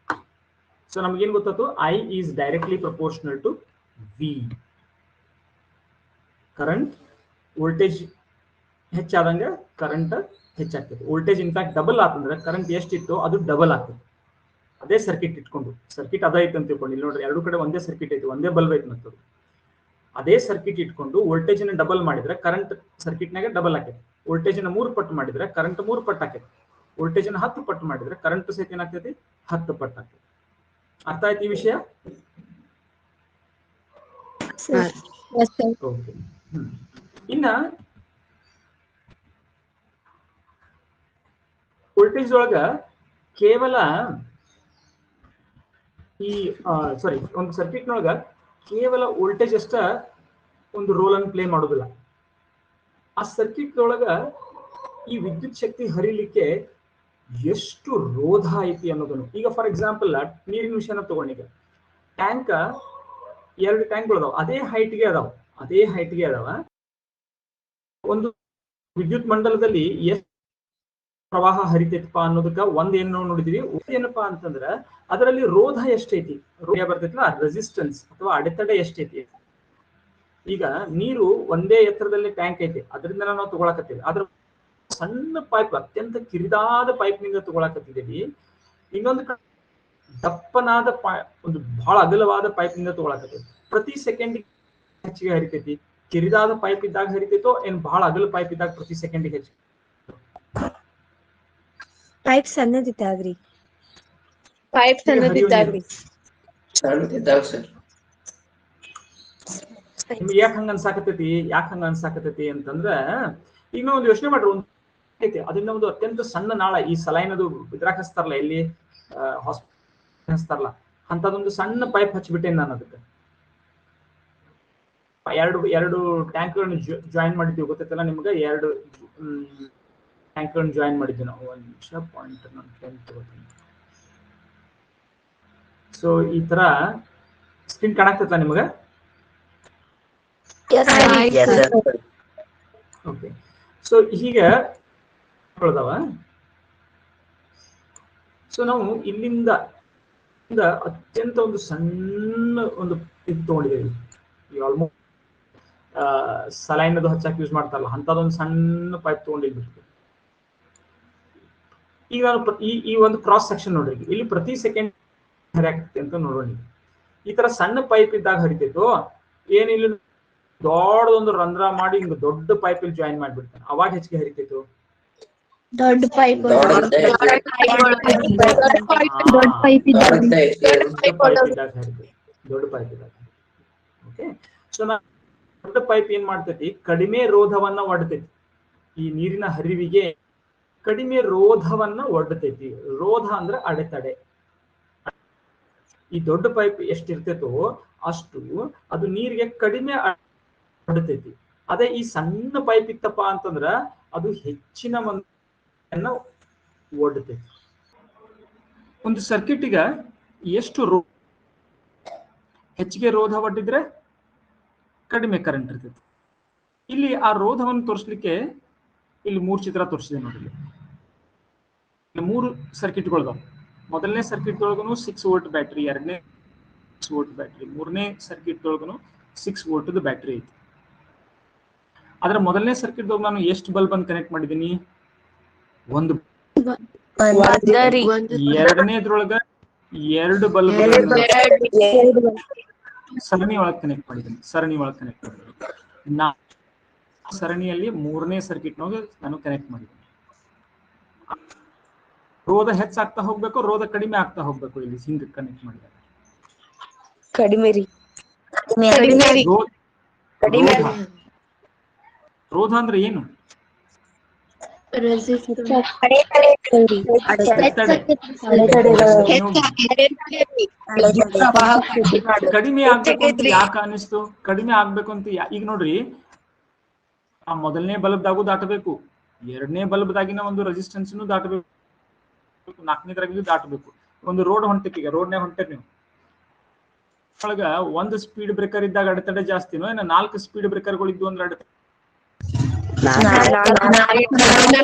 ಸೊ ನಮ್ಗೇನ್ ಗೊತ್ತಾಯ್ತು, I is directly proportional to V. Current voltage ಹೆಚ್ಚಾದಂಗ ಕರೆಂಟ್ ಹೆಚ್ಚಾಗ್ತದೆ. ವೋಲ್ಟೇಜ್ ಇನ್ಫ್ಯಾಕ್ಟ್ ಡಬಲ್ ಆತಂದ್ರೆ ಕರೆಂಟ್ ಎಷ್ಟಿತ್ತು ಅದು ಡಬಲ್ ಆಗ್ತದೆ. ಅದೇ ಸರ್ಕಿಟ್ ಇಟ್ಕೊಂಡು, ಸರ್ಕಿಟ್ ಅದ ಐತೆ ಅಂತ ತಿಳ್ಕೊಂಡು, ಇಲ್ಲಿ ನೋಡ್ರಿ ಎರಡು ಕಡೆ ಒಂದೇ ಸರ್ಕಿಟ್ ಐತಿ, ಒಂದೇ ಬಲ್ಬ್ ಐತಿ. ಮತ್ತು ಅದೇ ಸರ್ಕಿಟ್ ಇಟ್ಕೊಂಡು ವೋಲ್ಟೇಜ್ ನ ಡಬಲ್ ಮಾಡಿದ್ರೆ ಕರೆಂಟ್ ಸರ್ಕಿಟ್ನಾಗ ಡಬಲ್ ಆಕೈತಿ. ವೋಲ್ಟೇಜ್ ನ 3 ಪಟ್ಟು ಮಾಡಿದ್ರೆ ಕರೆಂಟ್ 3 ಪಟ್ಟು ಆಕೈತಿ. ವೋಲ್ಟೇಜ್ ನ 10 ಪಟ್ಟು ಮಾಡಿದ್ರೆ ಕರೆಂಟ್ ಸಹಿತ ಏನಾಗ್ತೈತಿ 10 ಪಟ್ಟು ಆಗ್ತೈತಿ. ಅರ್ಥ ಆಯ್ತು ಈ ವಿಷಯ? ಓಕೆ. ಇನ್ನ ವೋಲ್ಟೇಜ್ ಒಳಗ ಕೇವಲ ಈ ಒಂದು ಸರ್ಕ್ಯೂಟ್ ನೊಳಗ ಕೇವಲ ವೋಲ್ಟೇಜ್ ಅಷ್ಟ ಒಂದು ರೋಲ್ ಅನ್ನು ಪ್ಲೇ ಮಾಡೋದಿಲ್ಲ. ಆ ಸರ್ಕ್ಯೂಟ್ ಒಳಗ ಈ ವಿದ್ಯುತ್ ಶಕ್ತಿ ಹರಿಲಿಕ್ಕೆ ಎಷ್ಟು ರೋಧ ಐತಿ ಅನ್ನೋದನ್ನು, ಈಗ ಫಾರ್ ಎಕ್ಸಾಂಪಲ್ ನೀರಿನ ವಿಷಯನ ತಗೊಂಡೀಗ, ಟ್ಯಾಂಕ್ 2 ಟ್ಯಾಂಕ್ಗಳು ಅದಾವ, ಅದೇ ಹೈಟ್ಗೆ ಅದಾವ. ಒಂದು ವಿದ್ಯುತ್ ಮಂಡಲದಲ್ಲಿ ಎಷ್ಟು ಪ್ರವಾಹ ಹರಿತೈತಪ್ಪ ಅನ್ನೋದಕ್ಕ ಒಂದೇನು ನೋಡಿದೀವಿ. ಏನಪ್ಪಾ ಅಂತಂದ್ರ ಅದರಲ್ಲಿ ರೋಧ ಎಷ್ಟೈತಿ, ರೋಧ ಬರ್ತೈತಿಲ್ಲ, ರೆಸಿಸ್ಟೆನ್ಸ್ ಅಥವಾ ಅಡೆತಡೆ ಎಷ್ಟೈತಿ. ಈಗ ನೀರು ಒಂದೇ ಎತ್ತರದಲ್ಲಿ ಟ್ಯಾಂಕ್ ಐತಿ, ಅದರಿಂದ ನಾವು ತಗೊಳಕತ್ತೀವಿ. ಆದ್ರ ಸಣ್ಣ ಪೈಪ್, ಅತ್ಯಂತ ಕಿರಿದಾದ ಪೈಪ್ ನಿಂದ ತಗೊಳಕತ್ತಿದ್ದೀವಿ. ಇನ್ನೊಂದು ದಪ್ಪನಾದ ಒಂದು ಬಹಳ ಅಗಲವಾದ ಪೈಪ್ ನಿಂದ ತಗೊಳಕತ್ತೀವಿ. ಪ್ರತಿ ಸೆಕೆಂಡ್ ಹೆಚ್ಚಿಗೆ ಹರಿತೈತಿ. ಕಿರಿದಾದ ಪೈಪ್ ಇದ್ದಾಗ ಹರಿತೈತೋ ಏನ್ ಬಹಳ ಅಗಲ ಪೈಪ್ ಇದ್ದಾಗ ಪ್ರತಿ ಸೆಕೆಂಡ್ ಹೆಚ್ಚಿಗೆ? ಪೈಪ್ ಸಣ್ಣದಿದ್ದಾಗ್ರಿ. ಪೈಪ್ ಸಣ್ಣದಿದ್ದಾಗ್ರಿ. ನಿಮ್ಗೆ ಯಾಕೆ ಹಂಗ ಅನ್ಸಾಕತೈತಿ ಅಂತಂದ್ರ, ಈಗ ನಾವು ಒಂದು ಯೋಚನೆ ಮಾಡ್ರಿ, ಒಂದು ಐತಿ ಅದನ್ನ ಒಂದು ಅತ್ಯಂತ ಸಣ್ಣ ನಾಳ, ಈ ಸಲೈನ್ ಅದು ಇದ್ರಾಗ ಹಚ್ತಾರಲ್ಲ, ಎಲ್ಲಿ ಹಾಸ್ಪಿಟಲ್ ಹಚ್ತಾರಲ್ಲ, ಅಂತದೊಂದು ಸಣ್ಣ ಪೈಪ್ ಹಚ್ಬಿಟ್ಟೇನೆ ನಾನು. ಅದಕ್ಕೆ ಎರಡು ಟ್ಯಾಂಕ್ಗಳನ್ನು ಜಾಯಿನ್ ಮಾಡಿದ್ದೀವಿ, ಗೊತ್ತೈತಲ್ಲ ನಿಮ್ಗೆ? ಎರಡು ಟ್ಯಾಂಕ್ಗಳನ್ನು ಜಾಯಿನ್ ಮಾಡಿದ್ವಿ ನಾವು. ಒಂದು ನಿಮಿಷ, ಪಾಯಿಂಟ್ ನಾನು ಪೆನ್ ತಗೋತೀನಿ. ಸೊ ಈ ತರ ಸ್ಕ್ರೀನ್ ಕಾಣಾಕ್ತೈತಲ್ಲ ನಿಮ್ಗೆ? ಓಕೆ. ಸೊ ಹೀಗ ಸೊ ನಾವು ಇಲ್ಲಿಂದ ಅತ್ಯಂತ ಒಂದು ಸಣ್ಣ ಒಂದು ಇದು ತಗೊಂಡಿದ್ದೇವೆ. ಆಲ್ಮೋಸ್ಟ್ ಸಲೈನ್ ಅದು ಹಚ್ಚಾಕ್ ಯೂಸ್ ಮಾಡ್ತಾರಲ್ಲ, ಅಂತದೊಂದು ಸಣ್ಣ ಪೈಪ್ ತಗೊಂಡಿದ್ಬಿಟ್ಟು ಈಗ ನಾನು ಈ ಒಂದು ಕ್ರಾಸ್ ಸೆಕ್ಷನ್ ನೋಡ್ರಿ, ಇಲ್ಲಿ ಪ್ರತಿ ಸೆಕೆಂಡ್ ಹರಿಯಾಕತ್ತೆ ಅಂತ ನೋಡೋಣ. ಈ ತರ ಸಣ್ಣ ಪೈಪ್ ಇದ್ದಾಗ ಹರಿತೈತೋ ಏನಿಲ್ಲ, ದೊಡ್ಡದೊಂದು ರಂಧ್ರ ಮಾಡಿ ಹಿಂಗ ದೊಡ್ಡ ಪೈಪ್ ಇಲ್ಲಿ ಜಾಯಿನ್ ಮಾಡ್ಬಿಡ್ತಾನೆ, ಅವಾಗ ಹೆಚ್ಚಿಗೆ ಹರಿತೈತು. ದೊಡ್ಡ ಪೈಪ್ ಓಕೆ. ಸೊ ದೊಡ್ಡ ಪೈಪ್ ಏನ್ ಮಾಡ್ತೈತಿ, ಕಡಿಮೆ ರೋಧವನ್ನ ಒಡ್ತೈತಿ. ಈ ನೀರಿನ ಹರಿವಿಗೆ ಕಡಿಮೆ ರೋಧವನ್ನ ಒಡ್ತೈತಿ. ರೋಧ ಅಂದ್ರೆ ಅಡೆತಡೆ. ಈ ದೊಡ್ಡ ಪೈಪ್ ಎಷ್ಟಿರ್ತೈತೋ ಅಷ್ಟು ಅದು ನೀರಿಗೆ ಕಡಿಮೆ ಒಡ್ತೈತಿ. ಅದೇ ಈ ಸಣ್ಣ ಪೈಪ್ ಇತ್ತಪ್ಪ ಅಂತಂದ್ರ ಅದು ಹೆಚ್ಚಿನ ಮಂದನ್ನ ಒಡ್ತೈತಿ. ಒಂದು ಸರ್ಕ್ಯೂಟಿಗ ಎಷ್ಟು ಹೆಚ್ಚಿಗೆ ರೋಧ ಒಡ್ಡಿದ್ರೆ ಕಡಿಮೆ ಕರೆಂಟ್ ಇರ್ತೈತಿ. ಇಲ್ಲಿ ಆ ರೋಧವನ್ನು ತೋರಿಸ್ಲಿಕ್ಕೆ ಇಲ್ಲಿ 3 ಚಿತ್ರ ತೋರಿಸಿದೆ ನೋಡಿ. ಇಲ್ಲಿ 3 ಸರ್ಕ್ಯೂಟ್ಗಳು. ಮೊದಲನೇ ಸರ್ಕ್ಯೂಟ್ ಒಳಗೂ 6 ವೋಲ್ಟ್ ಬ್ಯಾಟ್ರಿ, ಎರಡನೇ 6 ವೋಲ್ಟ್ ಬ್ಯಾಟ್ರಿ, ಮೂರನೇ ಸರ್ಕ್ಯೂಟ್ ಒಳಗೂ 6 ವೋಲ್ಟ್ ಬ್ಯಾಟ್ರಿ ಐತಿ. ಆದ್ರೆ ಮೊದಲನೇ ಸರ್ಕ್ಯೂಟ್ ಒಳಗೆ ನಾನು ಎಷ್ಟು ಬಲ್ಬ್ ಅನ್ನು ಕನೆಕ್ಟ್ ಮಾಡಿದ್ದೀನಿ? ಒಂದು. ಎರಡನೇದ್ರೊಳಗ 2 ಬಲ್ಬ್ ಸರಣಿ ಒಳಗೆ ಕನೆಕ್ಟ್ ಮಾಡಿದ್ದೀನಿ. ಸರಣಿಯಲ್ಲಿ 3ನೇ ಸರ್ಕ್ಯೂಟ್ ನಾನು ಕನೆಕ್ಟ್ ಮಾಡಿದ್ದೀನಿ. ರೋಧ ಹೆಚ್ಚಾಗ್ತಾ ಹೋಗ್ಬೇಕು, ರೋಧ ಕಡಿಮೆ ಆಗ್ತಾ ಹೋಗ್ಬೇಕು. ಇಲ್ಲಿ ಹಿಂಗ್ ಕನೆಕ್ಟ್ ಮಾಡಿದಾಗ ಕಡಿಮೆ ರೀ. ರೋಧ ಅಂದ್ರೆ ಏನು? ಕಡಿಮೆ ಆಗ್ಬೇಕು ಯಾಕೆ ಅನಿಸ್ತು? ಕಡಿಮೆ ಆಗ್ಬೇಕು ಅಂತ ಈಗ ನೋಡ್ರಿ, ಆ ಮೊದಲನೇ ಬಲ್ಬ್ದಾಗೂ ದಾಟಬೇಕು, ಎರಡನೇ ಬಲ್ಬ್ದಾಗಿನ ಒಂದು ರೆಸಿಸ್ಟೆನ್ಸ್ ದಾಟಬೇಕು, 4ನೇದ್ರಾಗಿಯೂ ದಾಟಬೇಕು. ಒಂದು ರೋಡ್ ಹೊಂಟೈತಿ, ಈಗ ರೋಡ್ನೇ ಹೊಂಟೈತಿ ನೀವು ಒಳಗ, ಒಂದು ಸ್ಪೀಡ್ ಬ್ರೇಕರ್ ಇದ್ದಾಗ ಅಡೆತಡೆ ಜಾಸ್ತಿನೋ ಏನ 4 ಸ್ಪೀಡ್ ಬ್ರೇಕರ್ಗಳು ಇದ್ದು ಅಂದ್ರೆ ಅಡೆತಡೆ?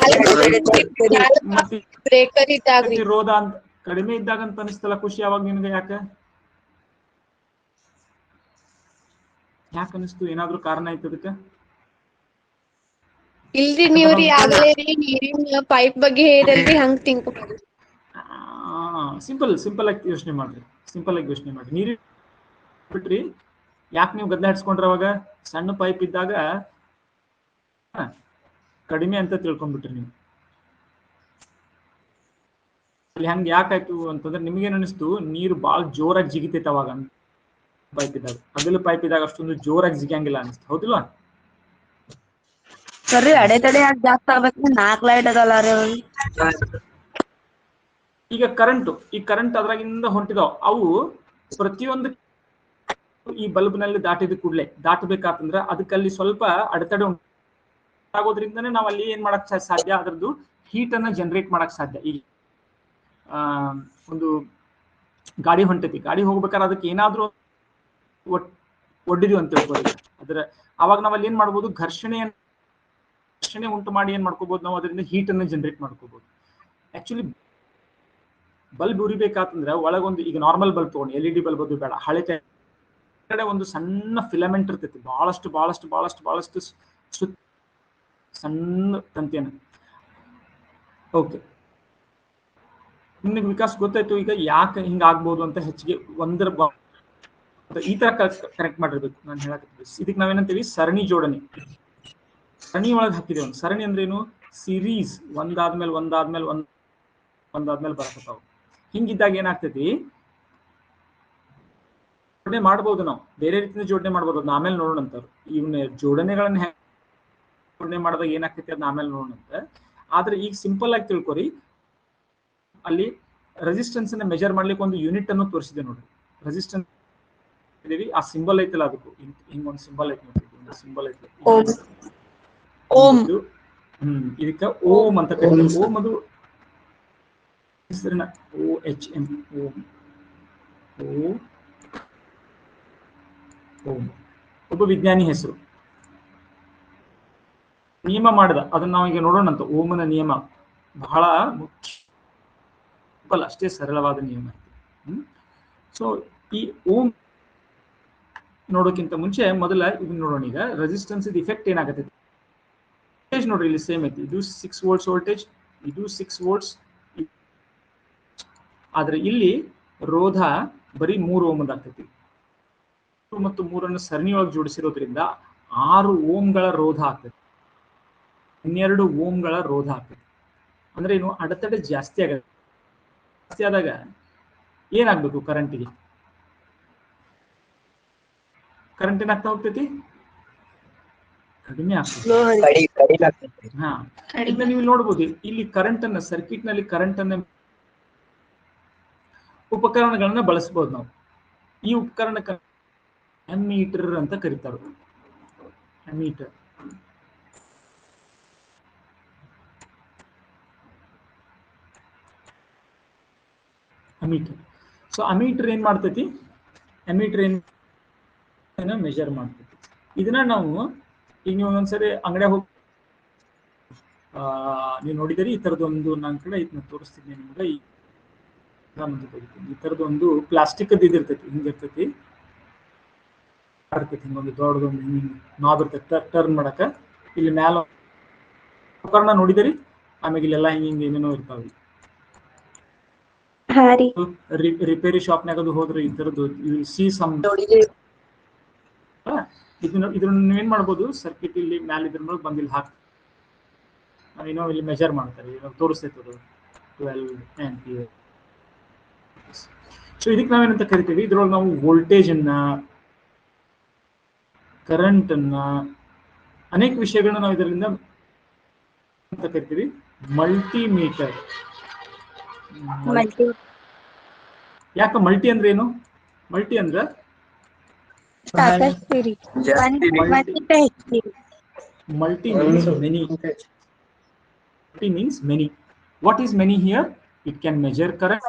ರೋಧ ಅಂತ ಕಡಿಮೆ ಇದ್ದಾಗ ಅಂತ ಅನಿಸ್ತಲ್ಲ. ಖುಷಿ ಯಾವಾಗ ನಿನ್ಗೆ? ಯಾಕೆ ಅನಿಸ್ತು? ಏನಾದ್ರು ಕಾರಣ ಆಯ್ತು ಅದಕ್ಕೆ? ಇಲ್ರಿ, ನೀವ್ರಿ ಆಗ್ಲೇ ನೀರಿನ ಪೈಪ್ ಬಗ್ಗೆ ಹೇಳಿದ್ರಿ, ಹಂಗ ತಿಂಕ್ ಮಾಡಿ. ಸಿಂಪಲ್ ಆಗಿ ಯೋಚನೆ ಮಾಡ್ರಿ. ನೀರಿ ಬಿಟ್ರಿ ಯಾಕೆ ನೀವು ಗದ್ದೆ ಹಡ್ಸ್ಕೊಂಡ್ರ? ಅವಾಗ ಸಣ್ಣ ಪೈಪ್ ಇದ್ದಾಗ ಕಡಿಮೆ ಅಂತ ತಿಳ್ಕೊಂಡ್ಬಿಟ್ರಿ ನೀವು. ಅಲ್ಲಿ ಹಂಗ ಯಾಕಾಯ್ತು ಅಂತಂದ್ರೆ ನಿಮ್ಗೇನ್ ಅನಿಸ್ತು? ನೀರು ಬಾಳ ಜೋರಾಗಿ ಜಿಗಿತೈತೆ ಅವಾಗ ಪೈಪ್ ಇದ್ದಾಗ. ಅಗಲ ಪೈಪ್ ಇದ್ದಾಗ ಅಷ್ಟೊಂದು ಜೋರಾಗಿ ಜಿಗಿಯಂಗಿಲ್ಲ ಅನಿಸ್ತು, ಹೌದಿಲ್ವಾ? ಸರಿ, ಅಡೆತಡೆ ಯಾಕೆ ಜಾಸ್ತಿ ಆಗ್ಬೇಕು? 4 ಲೈಟ್ ಅದಲ್ಲ ರೀ. ಈಗ ಕರೆಂಟ್ ಅದ್ರಾಗಿಂದ ಹೊಂಟಿದಾವ. ಅವು ಪ್ರತಿಯೊಂದು ಈ ಬಲ್ಬ್ ನಲ್ಲಿ ದಾಟಿದ ಕೂಡಲೇ ದಾಟಬೇಕಾತಂದ್ರ ಅದಕ್ಕಲ್ಲಿ ಸ್ವಲ್ಪ ಅಡೆತಡೆ ಆಗೋದ್ರಿಂದನೇ ನಾವು ಅಲ್ಲಿ ಏನ್ ಮಾಡಕ್ ಸಾಧ್ಯ, ಅದ್ರದ್ದು ಹೀಟ್ ಅನ್ನ ಜನರೇಟ್ ಮಾಡಕ್ ಸಾಧ್ಯ. ಈಗ ಒಂದು ಗಾಡಿ ಹೊಂಟೈತಿ, ಗಾಡಿ ಹೋಗ್ಬೇಕಾದ್ರೆ ಅದಕ್ಕೆ ಏನಾದ್ರೂ ಒಡ್ಡಿದ್ವಿ ಅಂತ ತಿಳ್ಕೊಳ್ಳಿ. ಅವಾಗ ನಾವಲ್ಲಿ ಏನ್ ಮಾಡ್ಬೋದು? ಘರ್ಷಣೆ ಉಂಟು ಮಾಡಿ ಏನ್ ಮಾಡ್ಕೋಬಹುದು ನಾವು? ಅದರಿಂದ ಹೀಟ್ ಅನ್ನ ಜನರೇಟ್ ಮಾಡ್ಕೋಬಹುದು. ಆಕ್ಚುಲಿ ಬಲ್ಬ್ ಉರಿಬೇಕಾತಂದ್ರೆ ಒಳಗೊಂದು, ಈಗ ನಾರ್ಮಲ್ ಬಲ್ಬ್ ತಗೊಂಡು, LED ಬಲ್ಬ್ ಅದು ಬೇಡ, ಹಳೆ ಕಡೆ ಒಂದು ಸಣ್ಣ ಫಿಲಮೆಂಟ್ ಇರ್ತೈತಿ, ಬಹಳಷ್ಟು ಬಹಳಷ್ಟು ಬಹಳಷ್ಟು ಬಹಳಷ್ಟು ಸಣ್ಣ ತಂತಿಯನ್ನು. ಓಕೆ, ನಿಮಗೆ ವಿಕಾಸ್ ಗೊತ್ತಾಯ್ತು ಈಗ ಯಾಕೆ ಹಿಂಗಾಗ್ಬೋದು ಅಂತ. ಹೆಚ್ಚಿಗೆ ಒಂದರ ಈ ತರ ಕನೆಕ್ಟ್ ಮಾಡಿರ್ಬೇಕು ನಾನು ಹೇಳಕತ್ತೀನಿ. ಇದಕ್ಕೆ ನಾವೇನಂತೀವಿ ಸರಣಿ ಜೋಡಣೆ. ಸರಣಿ ಒಳಗೆ ಹಾಕಿದೇವೆ. ಒಂದು ಸರಣಿ ಅಂದ್ರೆ ಏನು? ಸಿರೀಸ್, ಒಂದಾದ್ಮೇಲೆ ಒಂದಾದ್ಮೇಲೆ ಒಂದಾದ್ಮೇಲೆ ಬರಕತ್ತಾವ. ಹಿಂಗಿದ್ದಾಗ ಏನಾಗ್ತೈತಿ, ಜೋಡಣೆ ಮಾಡ್ಬೋದು, ನಾವು ಬೇರೆ ರೀತಿಯ ಜೋಡಣೆ ಮಾಡ್ಬೋದು, ಅದನ್ನ ಆಮೇಲೆ ನೋಡೋಣ ಅಂತ. ಇವನ್ನ ಜೋಡಣೆಗಳನ್ನ ಜೋಡಣೆ ಮಾಡಿದಾಗ ಏನಾಗ್ತೈತಿ ಅದನ್ನ ಆಮೇಲೆ ನೋಡೋಣ ಅಂತ. ಆದ್ರೆ ಈಗ ಸಿಂಪಲ್ ಆಗಿ ತಿಳ್ಕೊರಿ, ಅಲ್ಲಿ ರೆಸಿಸ್ಟೆನ್ಸ್ ಅನ್ನ ಮೆಜರ್ ಮಾಡ್ಲಿಕ್ಕೆ ಒಂದು ಯೂನಿಟ್ ಅನ್ನು ತೋರಿಸಿದೆ ನೋಡ್ರಿ. ರೆಸಿಸ್ಟೆನ್ಸ್ ಆ ಸಿಂಬಲ್ ಐತಲ್ಲ, ಅದಕ್ಕೂ ಹಿಂಗೊಂದು ಸಿಂಬಲ್ ಐತಿ ನೋಡ್ರಿ, ಸಿಂಬಲ್ ಐತಿ ಓಂ. ಇದಕ್ಕ ಓಂ ಅಂತ ಕರೀತಾರೆ. ಓಂ ಅದು ಹೆಸರಿನ OHM, ಓಂ. ಓಂ ಒಬ್ಬ ವಿಜ್ಞಾನಿ ಹೆಸರು. ನಿಯಮ ಮಾಡಿದ, ಅದನ್ನ ನಾವೀಗ ನೋಡೋಣ ಅಂತ. ಓಮನ ನಿಯಮ ಬಹಳ ಮುಖ್ಯ, ಅಷ್ಟೇ ಸರಳವಾದ ನಿಯಮ. ಸೊ ಈ ಓಂ ನೋಡೋಕ್ಕಿಂತ ಮುಂಚೆ ಮೊದಲ ಇದನ್ನ ನೋಡೋಣ. ಈಗ ರೆಸಿಸ್ಟೆನ್ಸ್ ಇಫೆಕ್ಟ್ ಏನಾಗುತ್ತೆ ನೋಡ್ರಿ, ಇಲ್ಲಿ ಸೇಮ್ ಐತಿ. ಇದು 6 volts ವೋಲ್ಟೇಜ್, ಇದು 6 volts. ಆದ್ರೆ ಇಲ್ಲಿ ರೋಧ ಬರೀ 3 ಓಮ್ ಆಗ್ತೈತಿ. ಮತ್ತು 3 ಸರಣಿಯೊಳಗೆ ಜೋಡಿಸಿರೋದ್ರಿಂದ 6 ಓಮ್ಗಳ ರೋಧ ಆಗ್ತೈತಿ. 12 ಓಮ್ಗಳ ರೋಧ ಆಗ್ತೈತಿ. ಅಂದ್ರೆ ಏನು? ಅಡೆತಡೆ ಜಾಸ್ತಿ ಆಗತ್ತೆ. ಜಾಸ್ತಿ ಆದಾಗ ಏನಾಗ್ಬೇಕು? ಕರೆಂಟಿಗೆ ಕರೆಂಟ್ ಏನಾಗ್ತಾ ಹೋಗ್ತೈತಿ? ಕಡಿಮೆ ಆಗ್ತೈತಿ. ಹಾ, ಇದನ್ನ ನೀವು ನೋಡ್ಬೋದು. ಇಲ್ಲಿ ಕರೆಂಟ್ ಅನ್ನ, ಸರ್ಕ್ಯೂಟ್ ನಲ್ಲಿ ಕರೆಂಟ್ ಅನ್ನ, ಉಪಕರಣಗಳನ್ನ ಬಳಸಬಹುದು ನಾವು. ಈ ಉಪಕರಣಕ್ಕೆ ಅಮ್ಮೀಟರ್ ಅಂತ ಕರೀತಾರೆ. ಅಮ್ಮೀಟರ್. ಅಮೀಟರ್. ಸೊ ಅಮೀಟರ್ ಏನ್ ಮಾಡ್ತೈತಿ? ಅಮೀಟರ್ ಏನ್ ಮೆಜರ್ ಮಾಡ್ತೈತಿ. ಇದನ್ನ ನಾವು ಈಗ ನೀವು ಒಂದ್ಸರಿ ಅಂಗಡಿಯಾಗ ಹೋಗಿ ನೀವು ನೋಡಿದಿರಿ. ಈ ತರದೊಂದು ನನ್ನ ಕಡೆ ಇದನ್ನ ತೋರಿಸ್ತಿದ್ದೆ ನಿಮ್ಗೆ. ಈ ತರದೊಂದು ಪ್ಲಾಸ್ಟಿಕ್ ಇದಿರ್ತೈತಿ, ಹಿಂಗಿರ್ತೈತಿ. ಹಿಂಗೊಂದು ದೊಡ್ಡದೊಂದು ನಾಬ್ ಇರ್ತೈತಿ ಟರ್ನ್ ಮಾಡಕ. ಇಲ್ಲಿ ಮ್ಯಾಲ ಉಪಕರಣ ನೋಡಿದಿರಿ. ಆಮೇಲೆ ಇಲ್ಲೆಲ್ಲ ಹಿಂಗ ಏನೇನೋ ಇರ್ತಾವ. ರಿಪೇರಿ ಶಾಪ್ನಾಗ ಅದು ಹೋದ್ರೆ ಈ ತರದ್ದು ಸಿ ಸಮ್ ಇದನ್ನ ನೀವೇನ್ ಮಾಡ್ಬೋದು, ಸರ್ಕ್ಯೂಟ್ ಇಲ್ಲಿ ಮ್ಯಾಲ ಇದ್ರ ಮೇಲೆ ಬಂದಿಲ್ಲಿ ಹಾಕಿ ನಾವೇನೋ ಇಲ್ಲಿ ಮೆಜರ್ ಮಾಡ್ತಾರೆ, ತೋರಿಸ್ತೈತೆ 12 ಆಂಪಿಯರ್. ಸೊ ಇದಕ್ಕೆ ನಾವೇನಂತ ಕರಿತೀವಿ? ಇದ್ರೊಳಗೆ ನಾವು ವೋಲ್ಟೇಜ್ ಅನ್ನ, ಕರೆಂಟ್ ಅನ್ನ, ಅನೇಕ ವಿಷಯಗಳನ್ನ ನಾವು ಇದರಿಂದ ಅಂತ ಕರಿತೀವಿ ಮಲ್ಟಿಮೀಟರ್. ಯಾಕೆ ಮಲ್ಟಿ ಅಂದ್ರೆ ಏನು? ಮಲ್ಟಿ ಅಂದ್ರೆ multi means many. Multi means many. What is many here? It can measure current,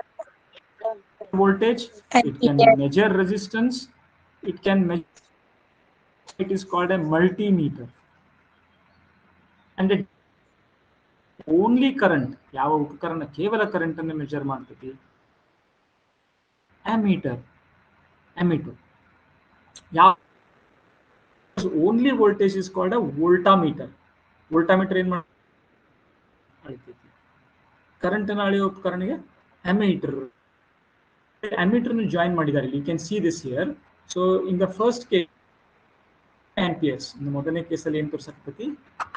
voltage, it can measure resistance, it can measure. It is called a multimeter. And it only current. ಯಾವ ಉಪಕರಣ ಕೇವಲ current ಅನ್ನು measure ಮಾಡ್ತೈತಿ? ammeter. Ammeter. Yeah. So only voltage is called a voltameter. Voltameter in current and audio current ammeter. Ammeter nu join ಮಾಡಿದ್ದಾರೆ. You can see this here. So in the first case amperes. In the ಮೊದಲನೇ case ಅಲ್ಲಿ ಏನು ತೋರಿಸಕ್ತೈತಿ?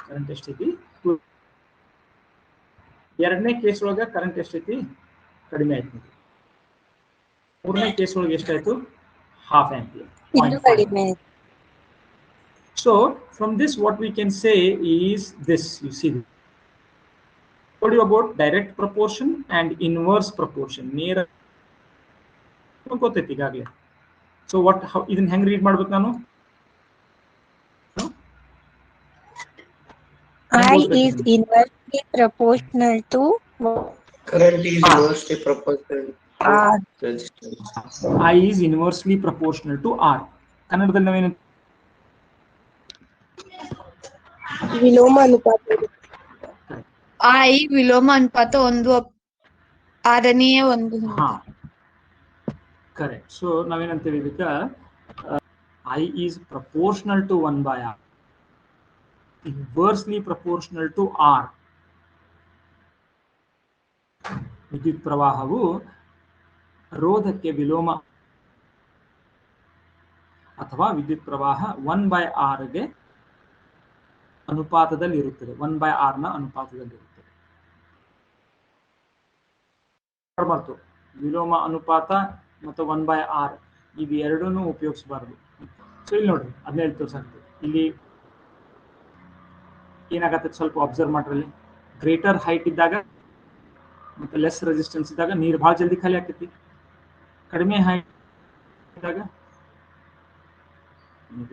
Current ಎಷ್ಟೈತಿ? ಎರಡನೇ case ಒಳಗೆ current ಎಷ್ಟೈತಿ? ಕಡಿಮೆ ಆಯ್ತು. ಮೂರನೇ ಕೇಸ್ ಒಳಗೆ ಎಷ್ಟಾಯ್ತು? half ampere. So from this what we can say is this. You see, what do you about direct proportion and inverse proportion? Near ಗೊತ್ತೈತಿ ಈಗಾಗಲೇ. So what, how ಇದನ್ನ ಹೆಂಗ್ ರೀಡ್ ಮಾಡ್ಬೇಕು ನಾನು? I is inversely proportional to current is inversely proportional R. I is inversely proportional to R. ಕನ್ನಡದಲ್ಲಿ ನಾವೇನು? ವಿಲೋಮ ಅನುಪಾತ. I ವಿಲೋಮ ಅನುಪಾತ 1/6. ಕರೆಕ್ಟ್. ಸೊ ನಾವೇನಂತೀವಿ ಇದಕ್ಕ I is proportional to 1 by R, inversely proportional to R. ವಿದ್ಯುತ್ ಪ್ರವಾಹವು ರೋಧಕ್ಕೆ ವಿಲೋಮ ಅಥವಾ ವಿದ್ಯುತ್ ಪ್ರವಾಹ 1 by R ಗೆ ಅನುಪಾತದಲ್ಲಿ ಇರುತ್ತದೆ, 1 by R ನ ಅನುಪಾತದಲ್ಲಿ ಇರುತ್ತದೆ. ಬರ್ತು ವಿಲೋಮ ಅನುಪಾತ ಮತ್ತು 1 by R ಇವು ಎರಡನ್ನೂ ಉಪಯೋಗಿಸಬಾರದು. ಸೊ ಇಲ್ಲಿ ನೋಡ್ರಿ ಅದನ್ನ ಹೇಳಿ ತೋರ್ಸಾಕ್ತದೆ. ಇಲ್ಲಿ ಏನಾಗತ್ತೆ ಸ್ವಲ್ಪ ಅಬ್ಸರ್ವ್ ಮಾಡ್ರಲ್ಲಿ, ಗ್ರೇಟರ್ ಹೈಟ್ ಇದ್ದಾಗ ಮತ್ತೆ ಲೆಸ್ ರೆಸಿಸ್ಟೆನ್ಸ್ ಇದ್ದಾಗ ನೀರು ಭಾಳ ಜಲ್ದಿ ಖಾಲಿ ಆಗ್ತೈತಿ. ಕಡಿಮೆ ಹೈಟ್ ಇದ್ದಾಗ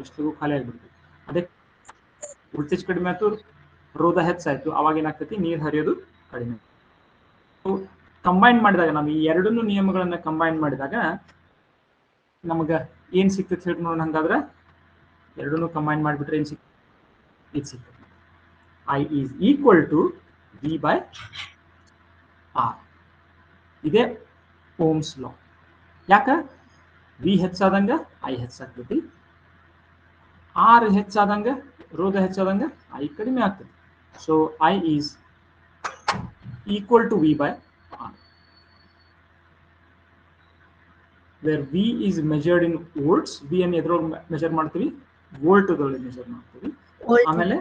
ಎಷ್ಟು ಖಾಲಿ ಆಗಿಬಿಡ್ತೈತಿ. ಅದೇ ವೋಲ್ಟೇಜ್ ಕಡಿಮೆ ಆಯ್ತು, ರೋಧ ಹೆಚ್ಚಾಯ್ತು, ಅವಾಗ ಏನಾಗ್ತೈತಿ ನೀರು ಹರಿಯೋದು ಕಡಿಮೆ. ಕಂಬೈನ್ ಮಾಡಿದಾಗ ನಾವು ಈ ಎರಡನ್ನೂ ನಿಯಮಗಳನ್ನ ಕಂಬೈನ್ ಮಾಡಿದಾಗ ನಮಗ ಏನ್ ಸಿಗ್ತೈತಿ ಹೇಳಿ ನೋಡೋಣ. ಹಂಗಾದ್ರೆ ಎರಡನ್ನೂ ಕಂಬೈನ್ ಮಾಡಿಬಿಟ್ರೆ ಏನ್ ಇದು ಸಿಗ್ತದೆ, I is equal to V by R. ಇದೇ ಓಮ್ಸ್ ಲಾ. ಯಾಕ V ಹೆಚ್ಚಾದಂಗ I ಹೆಚ್ಚಾಗ್ತೈತಿ, R ಹೆಚ್ಚಾದಂಗ ರೋಧ ಹೆಚ್ಚಾದಂಗ I ಕಡಿಮೆ ಆಗ್ತದೆ. So I is equal to V by R, where V is measured in volts. V ಅನ್ನು ಎದ್ರೊಳಗೆ ಮೆಜರ್ ಮಾಡ್ತೀವಿ, ವೋಲ್ಟ್ ಒಳಗೆ ಮೆಜರ್ ಮಾಡ್ತೀವಿ. ಆಮೇಲೆ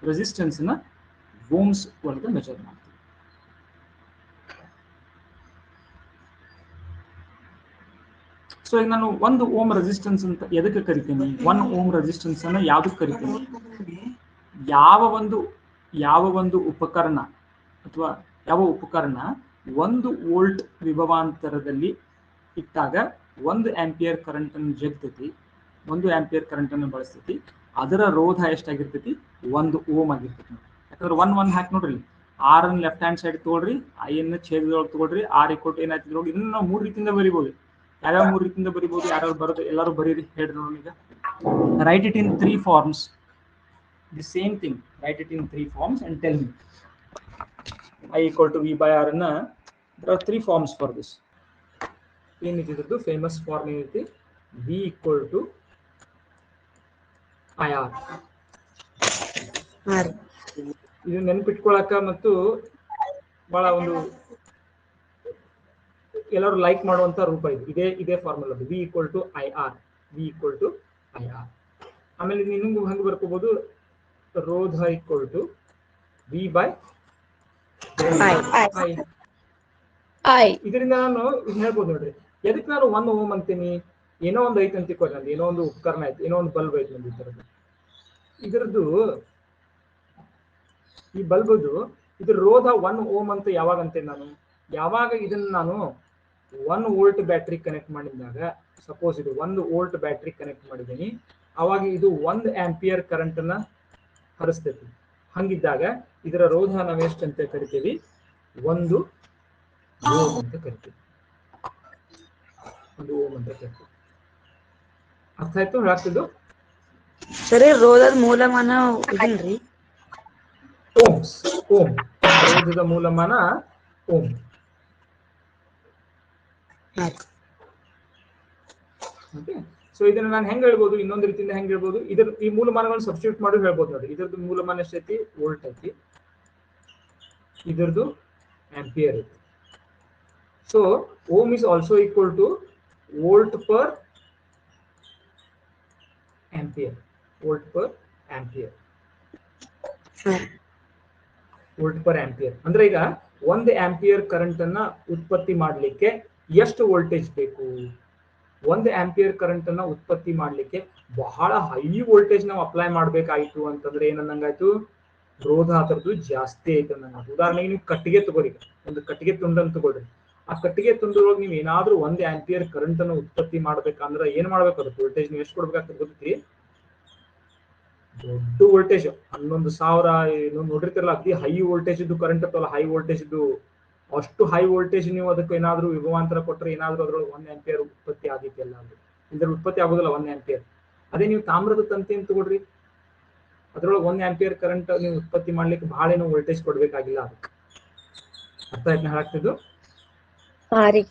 resistance ನ ಓಮ್ಸ್ ಒಳಗೆ ಮೆಜರ್ ಮಾಡ್ತೀವಿ. ಸೊ ಈಗ ನಾನು 1 ಓಮ್ ರೆಸಿಸ್ಟೆನ್ಸ್ ಅಂತ ಎದಕ್ಕೆ ಕರಿತೀನಿ, 1 ಓಮ್ ರೆಸಿಸ್ಟೆನ್ಸ್ ಅನ್ನ ಯಾವ್ದಕ್ಕೆ ಕರಿತೀನಿ, ಯಾವ ಒಂದು ಉಪಕರಣ ಅಥವಾ ಯಾವ ಉಪಕರಣ 1 ವೋಲ್ಟ್ ವಿಭವಾಂತರದಲ್ಲಿ ಇಟ್ಟಾಗ 1 ಆಂಪಿಯರ್ ಕರೆಂಟ್ ಅನ್ನು ಜಗ್ತೈತಿ, 1 ಆಂಪಿಯರ್ ಕರೆಂಟ್ ಅನ್ನು ಬಳಸ್ತೈತಿ, ಅದರ ರೋಧ ಎಷ್ಟಾಗಿರ್ತೈತಿ, 1 ಓಮ್ ಆಗಿರ್ತೈತಿ. ಯಾಕಂದ್ರೆ 1 ಹಾಕಿ ನೋಡ್ರಿ, R ಅನ್ನು ಲೆಫ್ಟ್ ಹ್ಯಾಂಡ್ ಸೈಡ್ ತಗೊಳ್ರಿ, I ಅನ್ನು ಛೇದದೊಳಗೆ ತಗೊಳ್ರಿ, R ಈಕ್ವಲ್ ಟು ಏನಾಯ್ತು ನೋಡಿ. ಇದನ್ನ ನಾವು 3 ರೀತಿಯಿಂದ ಬರಿಬಹುದು. ಯಾವ್ಯಾವ 3 ರೀತಿಯಿಂದ ಬರಿಬಹುದು, ಯಾರ್ಯಾರು ಬರೋದು ಎಲ್ಲರೂ ಬರೀರಿ, ಹೇಳ್ರಿ ನೋಡೋಣ. ಈಗ write it in 3 forms, the same thing, write it in 3 forms and tell me. I equal to V by R ಅನ್ನ there are 3 forms for this. ಏನಿದ್ದು ಫೇಮಸ್ ಫಾರ್ಮ್ ಏನೈತಿ, V equal to IR. ಇದು ನೆನಪಿಟ್ಕೊಳಕ ಮತ್ತು ಬಹಳ ಒಂದು ಎಲ್ಲರೂ like ಮಾಡುವಂತ ರೂಪ ಇದು. ಇದೇ formula V equal to IR, V equal to IR. ಆಮೇಲೆ ಇನ್ನೊಂದು ಹಂಗೆ ಬರ್ಕೋಬಹುದು, ರೋಧ equal to V by I. ಇದರಿಂದ ನಾನು ಹೇಳ್ಬೋದು ನೋಡ್ರಿ, ಎದಕ್ಕೆ ನಾನು 1 ಓಮ್ ಅಂತೀನಿ, ಏನೋ ಒಂದು ಐತೆ ಅಂತ ನಂದು, ಏನೋ ಒಂದು ಉಪಕರಣ ಐತೆ, ಏನೋ ಒಂದು ಬಲ್ಬ್ ಐತೆ ನಂದು. ಇದರದ್ದು ಈ ಬಲ್ಬದು ಇದ್ರ ರೋಧ 1 ಓಮ್ ಅಂತ ಯಾವಾಗ ಅಂತೇನೆ ನಾನು, ಯಾವಾಗ ಇದನ್ನ ನಾನು 1 ವೋಲ್ಟ್ ಬ್ಯಾಟ್ರಿ ಕನೆಕ್ಟ್ ಮಾಡಿದಾಗ, ಸಪೋಸ್ ಇದು 1 ವೋಲ್ಟ್ ಬ್ಯಾಟ್ರಿ ಕನೆಕ್ಟ್ ಮಾಡಿದ್ದೀನಿ, ಅವಾಗ ಇದು 1 ಆಂಪಿಯರ್ ಕರೆಂಟ್ ಅನ್ನ ಹರಿಸ್ತೈತಿ. ಹಂಗಿದ್ದಾಗ ಇದರ ರೋಧ ನಾವು ಎಷ್ಟು ಅಂತ ಕರಿತೀವಿ, 1 ಓಮ್ ಅಂತ ಕರಿತೀವಿ, 1 ಓಮ್ ಅಂತ ಕರಿತೀವಿ. ಅರ್ಥ ಆಯ್ತು ಹೇಳಾಗ್ತಿದ್ದು? ಸರಿ, ರೋಧದ ಮೂಲಮಾನ ಇದಿಲ್ರಿ? ಓಮ್ಸ್. ಓಮ್ ರೋಧದ ಮೂಲಮಾನ ಓಮ್. ಓಕೆ, ಸೊ ಇದನ್ನ ನಾನು ಹೆಂಗ್ ಹೇಳ್ಬೋದು, ಇನ್ನೊಂದು ರೀತಿಯಿಂದ ಹೆಂಗ್ ಹೇಳ್ಬೋದು, ಈ ಮೂಲಮಾನಗಳನ್ನು ಸಬ್ಸ್ಟಿಟ್ಯೂಟ್ ಮಾಡಿ ಹೇಳ್ಬೋದು ನೋಡಿ. ಇದರದ್ದು ಮೂಲಮಾನ ಎಷ್ಟೈತಿ, ವೋಲ್ಟ್ ಐತಿ, ಇದರದ್ದು ಆಂಪಿಯರ್ ಐತಿ. So ohm is also equal to volt per ampere, volt per ampere, volt per ampere. ಅಂದ್ರೆ ಈಗ 1 ಆಂಪಿಯರ್ ಕರೆಂಟ್ ಅನ್ನ ಉತ್ಪತ್ತಿ ಮಾಡಲಿಕ್ಕೆ ಎಷ್ಟು ವೋಲ್ಟೇಜ್ ಬೇಕು? 1 ಆಂಪಿಯರ್ ಕರೆಂಟ್ ಅನ್ನ ಉತ್ಪತ್ತಿ ಮಾಡಲಿಕ್ಕೆ ಬಹಳ ಹೈ ವೋಲ್ಟೇಜ್ ನಾವು ಅಪ್ಲೈ ಮಾಡ್ಬೇಕಾಯ್ತು ಅಂತಂದ್ರೆ ಏನನ್ನಂಗಾಯ್ತು, ರೋಧ ಅದರದ್ದು ಜಾಸ್ತಿ ಐತೆ ಅನ್ನಂಗಾಯ್ತು. ಉದಾಹರಣೆಗೆ ನೀವು ಕಟ್ಟಿಗೆ ತಗೋರಿ, ಒಂದು ಕಟ್ಟಿಗೆ ತುಂಡನ್ನು ತಗೊಳ್ರಿ, ಆ ಕಟ್ಟಿಗೆ ತುಂಡೊಳಗೆ ನೀವು ಏನಾದ್ರೂ 1 ಆಂಪಿಯರ್ ಕರೆಂಟ್ ಅನ್ನು ಉತ್ಪತ್ತಿ ಮಾಡ್ಬೇಕಂದ್ರೆ ಏನ್ ಮಾಡ್ಬೇಕಾಗುತ್ತೆ, ವೋಲ್ಟೇಜ್ ನೀವು ಎಷ್ಟು ಕೊಡ್ಬೇಕಾಗ್ತದೆ ಗೊತ್ತಿ? ದೊಡ್ಡ ವೋಲ್ಟೇಜ್ 11,000 ನೋಡಿರ್ತಿರಲ್ಲ, ಅತಿ ಹೈ ವೋಲ್ಟೇಜ್ ಇದ್ದು ಕರೆಂಟ್ ಅಥವಾ ಹೈ ವೋಲ್ಟೇಜ್ ಇದ್ದು, ಅಷ್ಟು ಹೈ ವೋಲ್ಟೇಜ್ ನೀವು ಅದಕ್ಕೆ ಏನಾದ್ರೂ ವಿಭವಾಂತರ ಕೊಟ್ಟರೆ ಏನಾದ್ರೂ ಅದ್ರೊಳಗೆ 1 ಆಂಪಿಯರ್ ಉತ್ಪತ್ತಿ ಆದಿತ್ತು. ಎಲ್ಲ ಇದ್ರ ಉತ್ಪತ್ತಿ ಆಗೋದಿಲ್ಲ 1 ಆಂಪಿಯರ್. ಅದೇ ನೀವು ತಾಮ್ರದ ತಂತಿ ಅಂತ ತಗೊಳ್ರಿ, ಅದ್ರೊಳಗೆ 1 ಆಂಪಿಯರ್ ಕರೆಂಟ್ ನೀವು ಉತ್ಪತ್ತಿ ಮಾಡ್ಲಿಕ್ಕೆ ಬಹಳ ಏನೋ ವೋಲ್ಟೇಜ್ ಕೊಡ್ಬೇಕಾಗಿಲ್ಲ ಅದಕ್ಕೆ. ಅರ್ಥ ಆಯ್ತು ಹೇಳಾಗ್ತಿದ್ದು? ಹಂಗೆ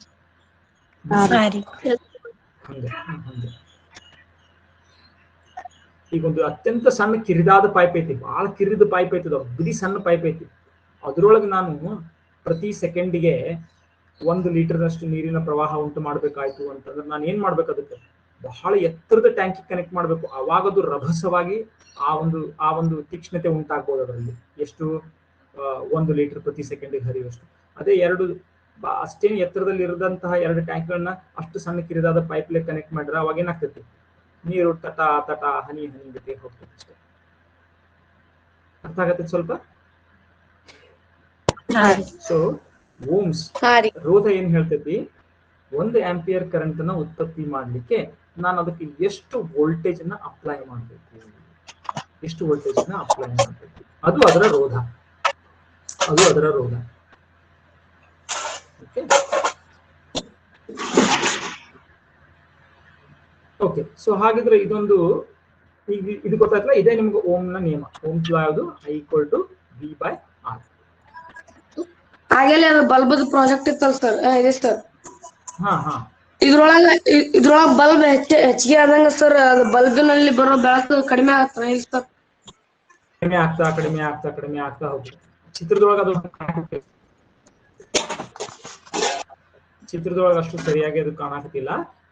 ಈಗ ಒಂದು ಅತ್ಯಂತ ಸಣ್ಣ ಕಿರಿದಾದ ಪೈಪ್ ಐತಿ, ಬಹಳ ಕಿರಿದ ಪೈಪ್ ಐತದ, ಬಿಡಿ ಸಣ್ಣ ಪೈಪ್ ಐತಿ. ಅದ್ರೊಳಗೆ ನಾನು ಪ್ರತಿ ಸೆಕೆಂಡಿಗೆ 1 ಲೀಟರ್ನಷ್ಟು ನೀರಿನ ಪ್ರವಾಹ ಉಂಟು ಮಾಡ್ಬೇಕಾಯ್ತು ಅಂತಂದ್ರೆ ನಾನು ಏನ್ ಮಾಡ್ಬೇಕು? ಅದಕ್ಕೆ ಬಹಳ ಎತ್ತರದ ಟ್ಯಾಂಕಿ ಕನೆಕ್ಟ್ ಮಾಡ್ಬೇಕು. ಅವಾಗ ಅದು ರಭಸವಾಗಿ ಆ ಒಂದು ತೀಕ್ಷ್ಣತೆ ಉಂಟಾಗ್ಬೋದು ಅದರಲ್ಲಿ. ಎಷ್ಟು? 1 ಲೀಟರ್ ಪ್ರತಿ ಸೆಕೆಂಡಿಗೆ ಹರಿಯುವಷ್ಟು. ಅದೇ ಅಷ್ಟೇನು ಎತ್ತರದಲ್ಲಿ ಇರದಂತಹ 2 ಟ್ಯಾಂಕ್ಗಳನ್ನ ಅಷ್ಟು ಸಣ್ಣ ಕಿರಿದಾದ ಪೈಪ್ಲೆ ಕನೆಕ್ಟ್ ಮಾಡಿದ್ರೆ ಅವಾಗ ಏನಾಗ್ತೈತಿ? ನೀರು ತಟ ತಟ ಹನಿ ಹನಿ ಜೊತೆ ಹೋಗ್ತದೆ ಅಷ್ಟೇ. ಅರ್ಥ ಆಗತ್ತೆ ಸ್ವಲ್ಪ? ಸೊ ಓಮ್ಸ್ ರೋಧ ಏನ್ ಹೇಳ್ತೈತಿ? 1 ಆಂಪಿಯರ್ ಕರೆಂಟ್ ಅನ್ನ ಉತ್ಪತ್ತಿ ಮಾಡ್ಲಿಕ್ಕೆ ನಾನು ಅದಕ್ಕೆ ಎಷ್ಟು ವೋಲ್ಟೇಜ್ ಅನ್ನ ಅಪ್ಲೈ ಮಾಡ್ಬೇಕು, ಎಷ್ಟು ವೋಲ್ಟೇಜ್ ಅನ್ನ ಅಪ್ಲೈ ಮಾಡ್ಬೇಕು, ಅದು ಅದರ ರೋಧ. ಓಕೆ. ಸೊ ಹಾಗಿದ್ರೆ ಇದೊಂದು ಇದು ಗೊತ್ತಾಯ್ತಲ್ಲ, ಇದೇ ನಿಮ್ಗೆ ಓಮ್ನ ನಿಯಮ. ಓಮ್ಸ್ ಲಾ ಯಾವುದು? I = V/R. ಹಾಗೆಲ್ಲ ಅದು ಬಲ್ಬದ ಪ್ರಾಜೆಕ್ಟ್ ಇತ್ತಲ್ಲ ಸರ್, ಇದೆ ಸರ್. ಹಾ ಇದ್ರೊಳಗ ಬಲ್ಬ್ ಹೆಚ್ಚಿಗೆ ಆದಂಗ ಸರ್, ಅದು ಬಲ್ಬಿನಲ್ಲಿ ಬರೋ ಬೆಳಕು ಕಡಿಮೆ ಆಗ್ತದೆ ಇಲ್ಲ ಸರ್? ಕಡಿಮೆ ಆಗ್ತಾ ಹೋಗುತ್ತೆ. ಚಿತ್ರದೊಳಗೆ ಅದು ಅಷ್ಟು ಸರಿಯಾಗಿ ಅದು ಕಾಣಕತ್ತಿಲ್ಲ.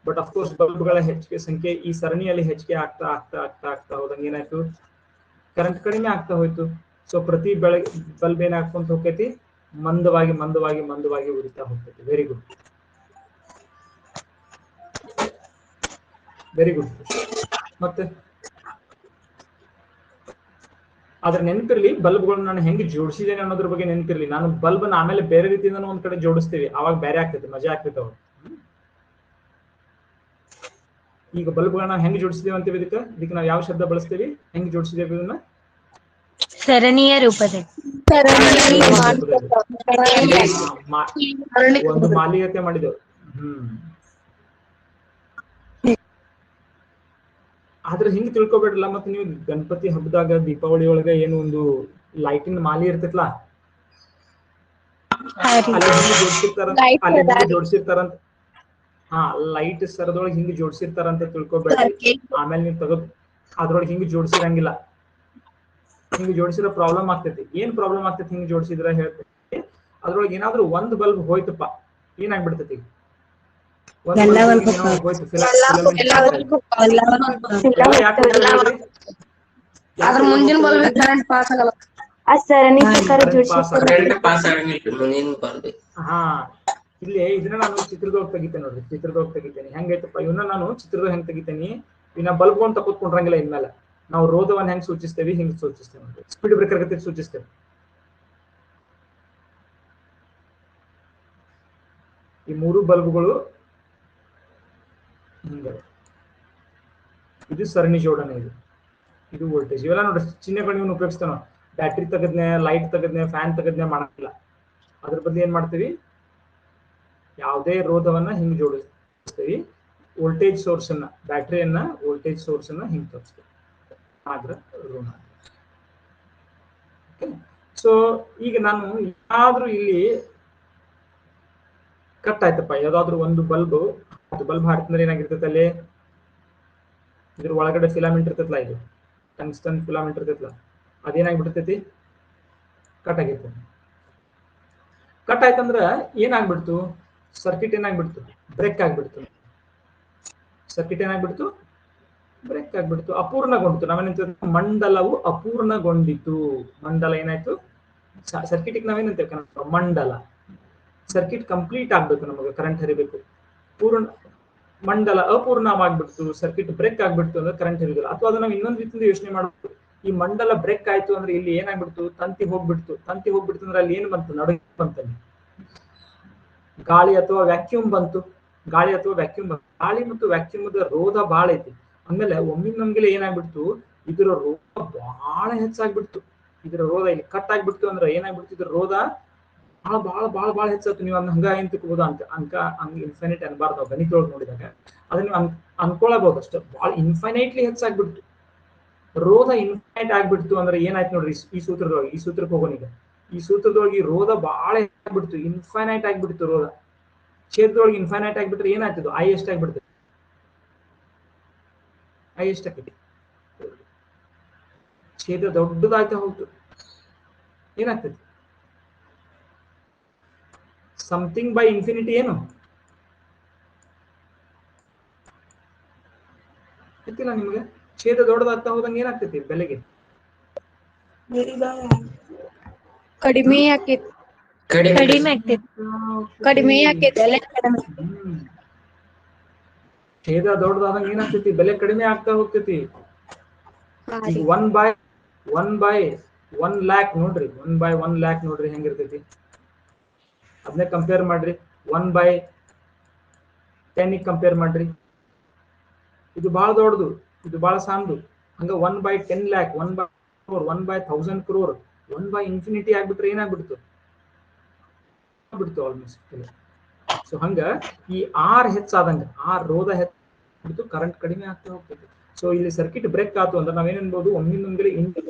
ಬಟ್ ಅಫ್ಕೋರ್ಸ್ ಬಲ್ಬ್ಗಳ ಹೆಚ್ಚಿಗೆ ಸಂಖ್ಯೆ ಈ ಸರಣಿಯಲ್ಲಿ ಹೆಚ್ಚಿಗೆ ಆಗ್ತಾ ಹೋದಂಗೆ ಏನಾಯ್ತು? ಕರೆಂಟ್ ಕಡಿಮೆ ಆಗ್ತಾ ಹೋಯ್ತು. ಸೊ ಪ್ರತಿ ಬಲ್ಬ್ ಏನಾಗ್ಕೊಂತ ಹೋಗ್ತೈತಿ? ಮಂದವಾಗಿ ಉರಿತಾ ಹೋಗ್ತೈತಿ. Very good. ಮತ್ತೆ ಆದ್ರೆ ನೆನಪಿರ್ಲಿ, ಬಲ್ಬ್ಗಳನ್ನ ನಾನು ಹೆಂಗೆ ಜೋಡಿಸಿದ್ದೇನೆ ಅನ್ನೋದ್ರ ಬಗ್ಗೆ ನೆನಪಿರ್ಲಿ. ನಾನು ಬಲ್ಬ್ ಆಮೇಲೆ ಬೇರೆ ರೀತಿಯಿಂದ ಒಂದ್ ಕಡೆ ಜೋಡಿಸ್ತೀವಿ, ಅವಾಗ ಬೇರೆ ಆಗ್ತೈತಿ, ಮಜಾ ಆಗ್ತೈತೆ ಅವಾಗ. ಈಗ ಬಲ್ಬ್ಗಳನ್ನ ಹೆಂಗೆ ಜೋಡಿಸಿದೇವೆ ಅಂತೀವಿ? ಇದಕ್ಕೆ ನಾವು ಯಾವ ಶಬ್ದ ಬಳಸ್ತೀವಿ? ಹೆಂಗೆ ಜೋಡಿಸಿದೇವೆ ಇದನ್ನ? ಸರಣಿಯ ರೂಪದಲ್ಲಿ. ಒಂದು ಮಾಲಿಕತೆ ಮಾಡಿದೆವು. ಆದ್ರೆ ಹಿಂಗ್ ತಿಳ್ಕೊಬೇಡ್ರಲ್ಲ. ಮತ್ತೆ ನೀವು ಗಣಪತಿ ಹಬ್ಬದಾಗ, ದೀಪಾವಳಿ ಒಳಗ ಏನು ಒಂದು ಲೈಟಿನ ಮಾಲಿ ಇರ್ತೈತ್ಲಾ, ಜೋಡಿಸಿರ್ತಾರಂತ. ಹಾ, ಲೈಟ್ ಸರದೊಳಗೆ ಹಿಂಗ್ ಜೋಡಿಸಿರ್ತಾರಂತ ತಿಳ್ಕೊಬೇಡ್ರಿ. ಆಮೇಲೆ ನೀವು ತೆಗೆದು ಅದ್ರೊಳಗೆ ಹಿಂಗ್ ಜೋಡಿಸಿರಂಗಿಲ್ಲ. ಹಿಂಗ್ ಜೋಡಿಸಿರೋ ಪ್ರಾಬ್ಲಮ್ ಆಗ್ತೈತಿ. ಏನ್ ಪ್ರಾಬ್ಲಮ್ ಆಗ್ತೈತಿ ಹಿಂಗ್ ಜೋಡಿಸಿದ್ರ ಹೇಳ್ತೈತಿ? ಅದ್ರೊಳಗೆ ಏನಾದ್ರು ಒಂದ್ ಬಲ್ಬ್ ಹೋಯ್ತಪ್ಪ, ಏನಾಗ್ಬಿಡ್ತೈತಿ? ಅದ್ರ ಮುಂದಿನ ಬಲ್ಬ್ ಕರೆಂಟ್ ಪಾಸ್ ಆಗಲ್ಲ. ಹಾ, ಇಲ್ಲಿ ಇದನ್ನ ನಾನು ಚಿತ್ರದೊಳಗೆ ತೆಗಿತೇನೆ ನೋಡ್ರಿ. ಹೆಂಗೈತಪ್ಪ ಇವನ್ನ ನಾನು ಚಿತ್ರದೊಳಗೆ ಹೆಂಗ್ ತೆಗಿತೇನಿ? ಇನ್ನ ಬಲ್ಬ್ ಒಂದು ತಕೊತ್ಕೊಂಡ್ರಂಗಿಲ್ಲ. ಇನ್ಮೇಲೆ ನಾವು ರೋಧವನ್ನ ಹೆಂಗ್ ಸೂಚಿಸ್ತೇವೆ? ಹಿಂಗ್ ಸೂಚಿಸ್ತೇವೆ ನೋಡ್ರಿ. ಸ್ಪೀಡ್ ಬ್ರೇಕರ್ ಗತಿ ಸೂಚಿಸ್ತೇವೆ. ಈ 3 ಬಲ್ಬ್ಗಳು ಇದು ಸರಣಿ ಜೋಡಣೆ. ಇದು ವೋಲ್ಟೇಜ್. ಇವೆಲ್ಲ ನೋಡ್ರಿ ಚಿಹ್ನೆಗಳನ್ನ ಉಪಯೋಗಿಸ್ತಾನ. ಬ್ಯಾಟ್ರಿ ತೆಗೆದ್ನೆ, ಲೈಟ್ ತೆಗೆದ್ನೆ, ಫ್ಯಾನ್ ತೆಗೆದ್ನೆ ಮಾಡಂಗಿಲ್ಲ. ಅದ್ರ ಬದಲು ಏನ್ ಮಾಡ್ತೀವಿ? ಯಾವುದೇ ರೋಧವನ್ನ ಹಿಂಗ್ ಜೋಡಿಸ್ತೀವಿ. ವೋಲ್ಟೇಜ್ ಸೋರ್ಸ್ ಅನ್ನ, ಬ್ಯಾಟ್ರಿಯನ್ನ, ವೋಲ್ಟೇಜ್ ಸೋರ್ಸ್ ಅನ್ನ ಹಿಂಗ್ ತೋರಿಸ್ತೀವಿ. ಆದ್ರ ಋಣ. ಸೊ ಈಗ ನಾನು ಯಾವ್ದಾದ್ರು ಇಲ್ಲಿ ಕಟ್ ಆಯ್ತಪ್ಪ, ಯಾವ್ದಾದ್ರು ಒಂದು ಬಲ್ಬ್ ಹಾರಿತಂದ್ರೆ ಏನಾಗಿರ್ತೈತೆ? ಅಲ್ಲಿ ಇದ್ರ ಒಳಗಡೆ ಫಿಲಾಮೆಂಟ್ ಇರ್ತೈತಲ್ಲ, ಇದು ಟಂಗ್ಸ್ಟನ್ ಫಿಲಾಮೆಂಟ್ ಇರ್ತೈತಲ್ಲ, ಅದೇನಾಗ್ಬಿಡ್ತೈತಿ? ಕಟ್ ಆಗಿರ್ತೈತಿ. ಕಟ್ ಆಯ್ತಂದ್ರ ಏನಾಗ್ಬಿಡ್ತು? ಸರ್ಕ್ಯೂಟ್ ಏನಾಗ್ಬಿಡ್ತು? ಬ್ರೇಕ್ ಆಗ್ಬಿಡ್ತು. ಅಪೂರ್ಣಗೊಂಡಿತು. ನಾವೇನಂತ ಮಂಡಲವು ಅಪೂರ್ಣಗೊಂಡಿತು. ಮಂಡಲ ಏನಾಯ್ತು? ಸರ್ಕ್ಯೂಟಿಗೆ ನಾವೇನಂತೇವೆ? ಮಂಡಲ. ಸರ್ಕ್ಯೂಟ್ ಕಂಪ್ಲೀಟ್ ಆಗ್ಬೇಕು, ನಮಗೆ ಕರೆಂಟ್ ಹರಿಬೇಕು. ಮಂಡಲ ಅಪೂರ್ಣವಾಗ್ಬಿಡ್ತು, ಸರ್ಕ್ಯೂಟ್ ಬ್ರೇಕ್ ಆಗ್ಬಿಡ್ತು ಅಂದ್ರೆ ಕರೆಂಟ್ ಹರಿದಿಲ್ಲ. ಅಥವಾ ಅದನ್ನ ನಾವು ಇನ್ನೊಂದು ರೀತಿಯಿಂದ ಯೋಚನೆ ಮಾಡ್ಬೇಕು. ಈ ಮಂಡಲ ಬ್ರೇಕ್ ಆಯ್ತು ಅಂದ್ರೆ ಇಲ್ಲಿ ಏನಾಗ್ಬಿಡ್ತು? ತಂತಿ ಹೋಗ್ಬಿಡ್ತು ಅಂದ್ರೆ ಅಲ್ಲಿ ಏನು ಬಂತು? ನಡುವೆ ಬಂತಲ್ಲಿ ಗಾಳಿ ಅಥವಾ ವ್ಯಾಕ್ಯೂಮ್ ಬಂತು. ಗಾಳಿ ಮತ್ತು ವ್ಯಾಕ್ಯೂಮದ ರೋಧ ಬಾಳ ಐತಿ. ಆಮೇಲೆ ಒಮ್ಮಿಗೆ ಏನಾಗ್ಬಿಡ್ತು? ಇದರ ರೋಧ ಬಹಳ ಹೆಚ್ಚಾಗ್ಬಿಡ್ತು. ಇದರ ರೋಧ ಇಲ್ಲಿ ಕಟ್ ಆಗ್ಬಿಡ್ತು ಅಂದ್ರೆ ಏನಾಗ್ಬಿಡ್ತು? ಇದ್ರ ರೋಧ ಬಹಳ ಹೆಚ್ಚಾಯ್ತು. ನೀವು ಹಂಗ ಏನ್ ತಿಳ್ಕೋಬಹುದು? ಹಂಗ ಇನ್ಫೈನೈಟ್ ಅನ್ಬಾರ್ದು. ಗಣಿತೊಳಗೆ ನೋಡಿದಾಗ ಅದನ್ನ ನೀವು ಅನ್ಕೊಳಬಹುದು ಅಷ್ಟೇ. ಬಹಳ ಇನ್ಫೈನೈಟ್ಲಿ ಹೆಚ್ಚಾಗ್ಬಿಡ್ತು. ರೋಧ ಇನ್ಫೈನೈಟ್ ಆಗ್ಬಿಡ್ತು ಅಂದ್ರೆ ಏನಾಯ್ತು ನೋಡ್ರಿ? ಈ ಸೂತ್ರಕ್ಕೆ ಹೋಗೋಣ. ಈಗ ಈ ಸೂತ್ರದೊಳಗೆ ರೋಧ ಬಹಳ ಆಗ್ಬಿಡ್ತು, ಇನ್ಫೈನೈಟ್ ಆಗ್ಬಿಡ್ತು. ರೋಧ ಕ್ಷೇತ್ರದೊಳಗೆ ಇನ್ಫೈನೈಟ್ ಆಗ್ಬಿಟ್ರೆ ಏನಾಗ್ತದೆ? ಐ ಎಷ್ಟಾಗ್ಬಿಡ್ತದೆ? ಛೇದ ದೊಡ್ಡದಾಗ್ತಾ ಹೋಗ್ತು, ಏನಾಗ್ತದೆ? ಸಮಥಿಂಗ್ ಬೈ ಇನ್ಫಿನಿಟಿ ಏನು ಗೊತ್ತಿಲ್ಲ ನಿಮ್ಗೆ? ಛೇದ ದೊಡ್ಡದಾಗ್ತಾ ಹೋದಂಗೆ ಏನಾಗ್ತೈತಿ ಬೆಲೆಗೆ? ಕಡಿಮೆ ಆಕೇತಿ. ಕಡಿಮೆ ಆಗ್ತೈತಿ. ಕಡಿಮೆ ಆಕೇತಿ. ಛೇದ ದೊಡ್ಡದಾದಂಗೆ ಏನಾಗ್ತೈತಿ? ಬೆಲೆ ಕಡಿಮೆ ಆಗ್ತಾ ಹೋಗ್ತೈತಿ. ಈಗ 1/1 lakh ನೋಡ್ರಿ, 1/1 lakh ನೋಡ್ರಿ ಹೆಂಗಿರ್ತೈತಿ. ಅದನ್ನೇ ಕಂಪೇರ್ ಮಾಡ್ರಿ 1/10 ಕಂಪೇರ್ ಮಾಡ್ರಿ. ಇದು ಬಹಳ ದೊಡ್ಡದು, ಇದು ಬಹಳ ಸಣ್ಣದು. ಹಂಗ 1/10 lakh, 1/4, 1/1000 crore, 1/infinity ಆಗ್ಬಿಟ್ರೆ ಏನಾಗ್ಬಿಡ್ತು? ಆಲ್ಮೋಸ್ಟ್. ಸೊ ಹಂಗ ಈ ಆರ್ ಹೆಚ್ಚಾದಂಗ, ಆರ್ ರೋಧ ಹೆಚ್ಚು, ಕರೆಂಟ್ ಕಡಿಮೆ ಆಗ್ತಾ ಹೋಗ್ತದೆ. ಸೊ ಇಲ್ಲಿ ಸರ್ಕಿಟ್ ಬ್ರೇಕ್ ಆಯ್ತು ಅಂದ್ರೆ ನಾವೇನನ್ಬೋದು? ಒಮ್ಮಿಂದೊಂದ್ಗಡೆ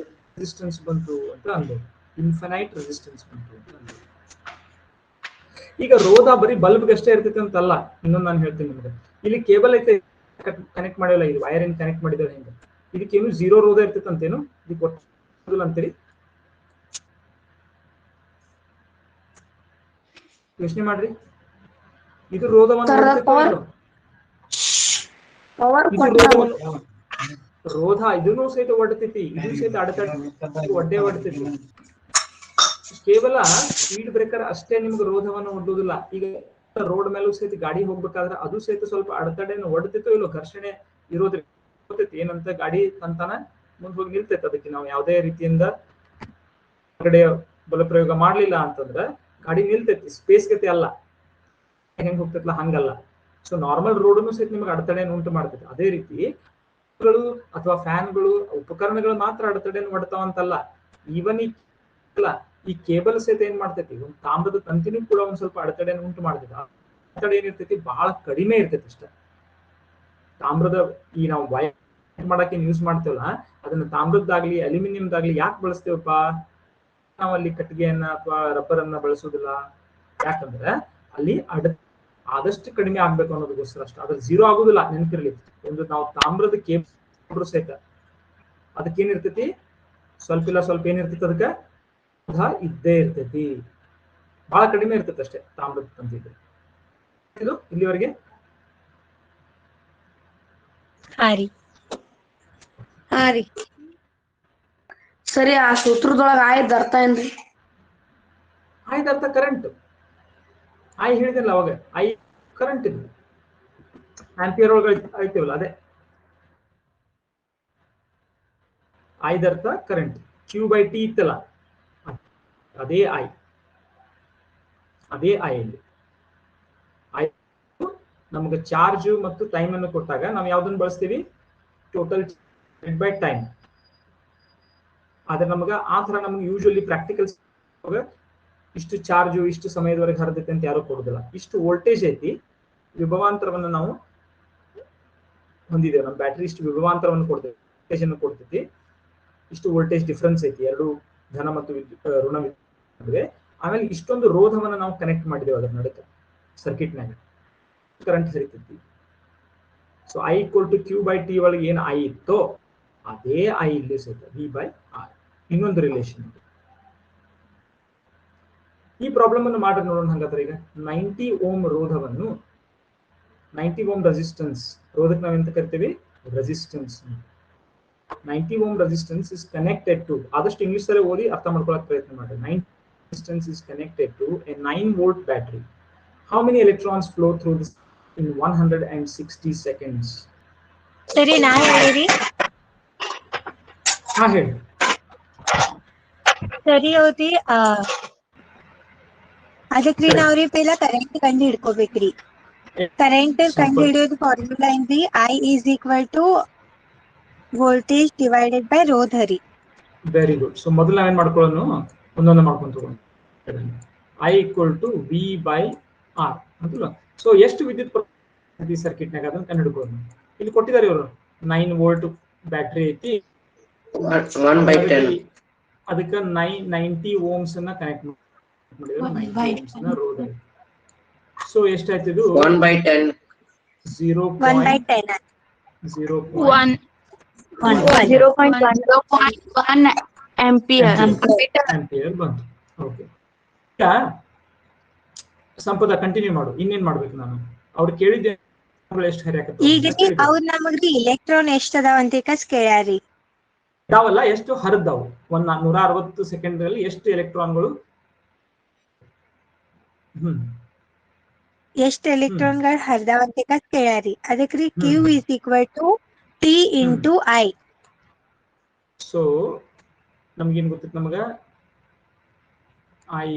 ರೆಸಿಸ್ಟೆನ್ಸ್ ಬಂತು ಅಂತ ಅನ್ಬೋದು, ಇನ್ಫಿನೈಟ್ ರೆಸಿಸ್ಟೆನ್ಸ್ ಬಂತು ಅಂತ ಅನ್ಬೋದು. ಈಗ ರೋಧ ಬರೀ ಬಲ್ಬ್ಗೆ ಅಷ್ಟೇ ಇರ್ತೈತೆ ಅಂತಲ್ಲ, ಇನ್ನೊಂದು ನಾನು ಹೇಳ್ತೀನಿ ನಿಮ್ಗೆ. ಇಲ್ಲಿ ಕೇಬಲ್ ಐತೆ ಕನೆಕ್ಟ್ ಮಾಡಿಲ್ಲ, ಇದು ವೈರ್ ಏನ್ ಕನೆಕ್ಟ್ ಮಾಡಿದ್ರೆ ಹೆಂಗೆ? ಇದಕ್ಕೇನು 0 ರೋಧ ಇರ್ತೈತೆ ಅಂತೇನು? ಇದಕ್ಕೆ ಒಟ್ಟು ಅಂತೀರಿ? ಯೋಚನೆ ಮಾಡ್ರಿ. ಇದು ರೋಧವನ್ನು ರೋಧ ಇದನ್ನು ಸಹಿತ ಒಡ್ತೈತಿ, ಇದು ಸಹಿತ ಒಡ್ಡೇ ಒಡ್ತೈತಿ. ಕೇವಲ ಸ್ಪೀಡ್ ಬ್ರೇಕರ್ ಅಷ್ಟೇ ನಿಮ್ಗೆ ರೋಧವನ್ನು ಒಡ್ಡುದಿಲ್ಲ. ಈಗ ರೋಡ್ ಮೇಲೂ ಸಹಿತ ಗಾಡಿ ಹೋಗ್ಬೇಕಾದ್ರೆ ಅದು ಸಹಿತ ಸ್ವಲ್ಪ ಅಡೆತಡೆಯನ್ನು ಒಡ್ತೈತೋ ಇಲ್ಲೋ, ಘರ್ಷಣೆ ಇರೋದ್ರಿಂದ ಏನಂತ ಗಾಡಿ ತಂತಾನ ಮುಂದೆ ಹೋಗಿ ನಿಲ್ತೈತೆ. ಅದಕ್ಕೆ ನಾವು ಯಾವುದೇ ರೀತಿಯಿಂದ ಕಡೆ ಬಲ ಪ್ರಯೋಗ ಮಾಡ್ಲಿಲ್ಲ ಅಂತಂದ್ರೆ ಗಾಡಿ ನಿಲ್ತೈತಿ, ಸ್ಪೇಸ್ ಗತಿ ಅಲ್ಲ, ಹೆಂಗ್ ಹೋಗ್ತೈತಲ್ಲ ಹಂಗಲ್ಲ. ಸೊ ನಾರ್ಮಲ್ ರೋಡ್ನು ಸಹಿತ ನಿಮ್ಗೆ ಅಡೆತಡೆಯನ್ನು ಉಂಟು ಮಾಡ್ತೈತೆ. ಅದೇ ರೀತಿ ಅಥವಾ ಫ್ಯಾನ್ಗಳು, ಉಪಕರಣಗಳು ಮಾತ್ರ ಅಡೆತಡೆಯನ್ನು ಒಡ್ತಾವಂತಲ್ಲ. ಈವನ್ ಈ ಕೇಬಲ್ ಸಹಿತ ಏನ್ ಮಾಡ್ತೈತಿ, ಒಂದು ತಾಮ್ರದ ತಂತಿನೂ ಕೂಡ ಒಂದ್ ಸ್ವಲ್ಪ ಅಡೆತಡೆಯನ್ನು ಉಂಟು ಮಾಡ್ತೈತಿ. ಅಡೆತಡೆ ಏನಿರ್ತೈತಿ ಬಹಳ ಕಡಿಮೆ ಇರ್ತೈತಿ ಅಷ್ಟ. ತಾಮ್ರದ ಈ ನಾವು ವೈರ್ ಮಾಡಕ್ಕೆ ಯೂಸ್ ಮಾಡ್ತೇವಲ್ಲ, ಅದನ್ನ ತಾಮ್ರದ್ದಾಗ್ಲಿ ಅಲ್ಯೂಮಿನಿಯಂದಾಗ್ಲಿ ಯಾಕೆ ಬಳಸ್ತೇವಪ್ಪ? ನಾವು ಅಲ್ಲಿ ಕಟ್ಟಿಗೆಯನ್ನ ಅಥವಾ ರಬ್ಬರ್ ಅನ್ನ ಬಳಸೋದಿಲ್ಲ. ಯಾಕಂದ್ರೆ ಅಲ್ಲಿ ಆದಷ್ಟು ಕಡಿಮೆ ಆಗ್ಬೇಕು ಅನ್ನೋದಕ್ಕೋಸ್ಕರ ಅಷ್ಟ. ಅದ್ರ 0 ಆಗುದಿಲ್ಲ, ನೆನಪಿರ್ಲಿ. ಒಂದು ನಾವು ತಾಮ್ರದ ಕೇಬಲ್ ಸಹಿತ ಅದಕ್ಕೇನಿರ್ತೈತಿ, ಸ್ವಲ್ಪ ಇಲ್ಲ ಸ್ವಲ್ಪ ಏನಿರ್ತೈತಿ, ಅದಕ್ಕೆ ಇದ್ದೇ ಇರ್ತೈತಿ. ಬಹಳ ಕಡಿಮೆ ಇರ್ತೈತಿ ಅಷ್ಟೇ ತಾಮ್ರದ ತಂತಿದ್ರೆ. ಇದು ಇಲ್ಲಿವರೆಗೆ ಸರಿ. ಆ ಸೂತ್ರದೊಳಗ ಆಯ್ದ ಅರ್ಥ ಏನ್ರಿ? ಆಯ್ದ ಅರ್ಥ ಕರೆಂಟ್. ಐ ಹೇಳಿದಿಲ್ಲ ಅವಾಗ, ಐ ಕರೆಂಟ್ ಇದು ಆಂಪಿಯರ್ ಒಳಗೆ ಐತೇವಲ್ಲ ಅದೇ ಐದರ್ಥ ಕರೆಂಟ್. Q/T ಇತ್ತಲ್ಲ ಅದೇ ಐ, ಅದೇ ಐ ಇಲ್ಲಿ. ಐ ನಮಗೆ ಚಾರ್ಜ್ ಮತ್ತು ಟೈಮ್ ಅನ್ನು ಕೊಟ್ಟಾಗ ನಾವು ಯಾವ್ದನ್ನು ಬಳಸ್ತೀವಿ? Total by time. ಆದ್ರೆ ನಮಗ ಆ ತರ ನಮ್ಗೆ ಯೂಶುವಲಿ ಪ್ರಾಕ್ಟಿಕಲ್ಸ್ ಇಷ್ಟು ಚಾರ್ಜು ಇಷ್ಟು ಸಮಯದವರೆಗೆ ಹರಿದೈತೆ ಅಂತ ಯಾರು ಕೊಡುದಿಲ್ಲ. ಇಷ್ಟು ವೋಲ್ಟೇಜ್ ಐತಿ, ವಿಭವಾಂತರವನ್ನು ನಾವು ಹೊಂದಿದ್ದೇವೆ. ನಮ್ಮ ಬ್ಯಾಟ್ರಿ ಇಷ್ಟು ವಿಭವಾಂತರವನ್ನು ಕೊಡ್ತೇವೆ, ವೋಲ್ಟೇಜ್ ಅನ್ನು ಕೊಡ್ತೈತಿ. ಇಷ್ಟು ವೋಲ್ಟೇಜ್ ಡಿಫ್ರೆನ್ಸ್ ಐತಿ ಎರಡು ಧನ ಮತ್ತು ಋಣ ನಡುವೆ. ಆಮೇಲೆ ಇಷ್ಟೊಂದು ರೋಧವನ್ನು ನಾವು ಕನೆಕ್ಟ್ ಮಾಡಿದ್ದೇವೆ ಅದರ ನಡುವೆ ಸರ್ಕಿಟ್ನಾಗ, ಕರೆಂಟ್ ಹರಿತೈತಿ. ಸೊ I = Q/T ಒಳಗೆ ಏನು ಐ ಇತ್ತೋ ಅದೇ ಐ ಇಲ್ಲಿ ಸಹಿತ V/R. ಇನ್ನೊಂದು ರಿಲೇಷನ್. ಈ ಪ್ರಾಬ್ಲಮ್ ಅನ್ನು ಮಾಡಿ ನೋಡೋಣ. ಹಾಗಾದ್ರೆ ಈಗ 90 ಓಮ್ ರೋಧವನ್ನು, 90 ಓಮ್ ರೆಸಿಸ್ಟೆನ್ಸ್, ರೋಧಕ್ಕೆ ನಾವೆಂತ ಕರಿತೀವಿ? Resistance. 90 ohm resistance is connected to, ಆದಷ್ಟು ಇಂಗ್ಲಿಷ್ ಸರಿ ಓದಿ ಅರ್ಥ ಮಾಡ್ಕೊಳ್ಳೋಕೆ ಪ್ರಯತ್ನ ಮಾಡಿ. 90 resistance is connected to a 9-volt battery. How many electrons flow through this in 160 seconds? ಸರಿ, ನಾ ಹೇಳಿರಿ. ಹಾ ಹೇಳಿ. ಸರಿ ಹೌದಿ. ಅದಕ್ರಿ ನಾವ್ರಿ ಪೈಲ ಕರೆಂಟ್ ಕಂಡು ಹಿಡ್ಕೋಬೇಕ್ರಿ. ಕರೆಂಟ್ ಕಂಡು ಹಿಡಿಯೋದು ಫಾರ್ಮುಲಾ ಏನ್ರಿ? I = ವೋಲ್ಟೇಜ್ ಡಿವೈಡೆಡ್ ಬೈ ರೋಧ ರೀ. Very good. ಸೊ ಮೊದಲು ನಾವೇನ್ ಮಾಡ್ಕೊಳ್ಳೋಣ, ಒಂದೊಂದು ಮಾಡ್ಕೊಂತ ಹೋಗೋಣ. I = V/R ಅಂತಲ್ಲ. ಸೊ ಎಷ್ಟು ವಿದ್ಯುತ್ ಪ್ರತಿ ಸರ್ಕಿಟ್ನಾಗ ಅದನ್ನ ಕಂಡು ಹಿಡ್ಕೊಳ್ಳೋಣ. ಇಲ್ಲಿ ಕೊಟ್ಟಿದ್ದಾರೆ ಇವರು 9 ವೋಲ್ಟ್ ಬ್ಯಾಟ್ರಿ ಐತಿ, 1/10. ಅದಕ್ಕೆ 90 ಓಮ್ಸ್ ಅನ್ನ ಕನೆಕ್ಟ್ ಮಾಡಿದ್ರೆ ರೋಧ. ಸೊ ಎಷ್ಟಾಯ್ತು ಇದು? 1/10. 1/10. 0.01 0.1 ampere. ಆಂಪಿಯರ್ ಬಂತು. ಓಕೆ, ಈಗ ಸಂಪದ ಕಂಟಿನ್ಯೂ ಮಾಡು. ಇನ್ನೇನ್ ಮಾಡ್ಬೇಕು ನಾನು? ಅವ್ರು ಕೇಳಿದ್ದೆ ಎಷ್ಟು ಹರಿಯಾಕತ್ತ ಈಗ ಅವ್ರು ನಮಗ್ರಿ ಇಲೆಕ್ಟ್ರಾನ್ ಎಷ್ಟ್ ಅದಾವ ಅಂತ ಕೇಳ್ಯಾರಿ. ಇದಾವಲ್ಲ, ಎಷ್ಟು ಹರಿದಾವು? 160 ಸೆಕೆಂಡ್ ಎಷ್ಟು ಎಲೆಕ್ಟ್ರಾನ್ಗಳು? ಎಷ್ಟು ಎಲೆಕ್ಟ್ರಾನ್ಗಳು ಹರಿದಾವ ಅಂತ ಕೇಳ್ಯಾರಿ. ಅದಕ್ರಿ Q is equal to T into I. So ನಮ್ಗೇನ್ ಗೊತ್ತಿತ್ತು? ನಮಗ I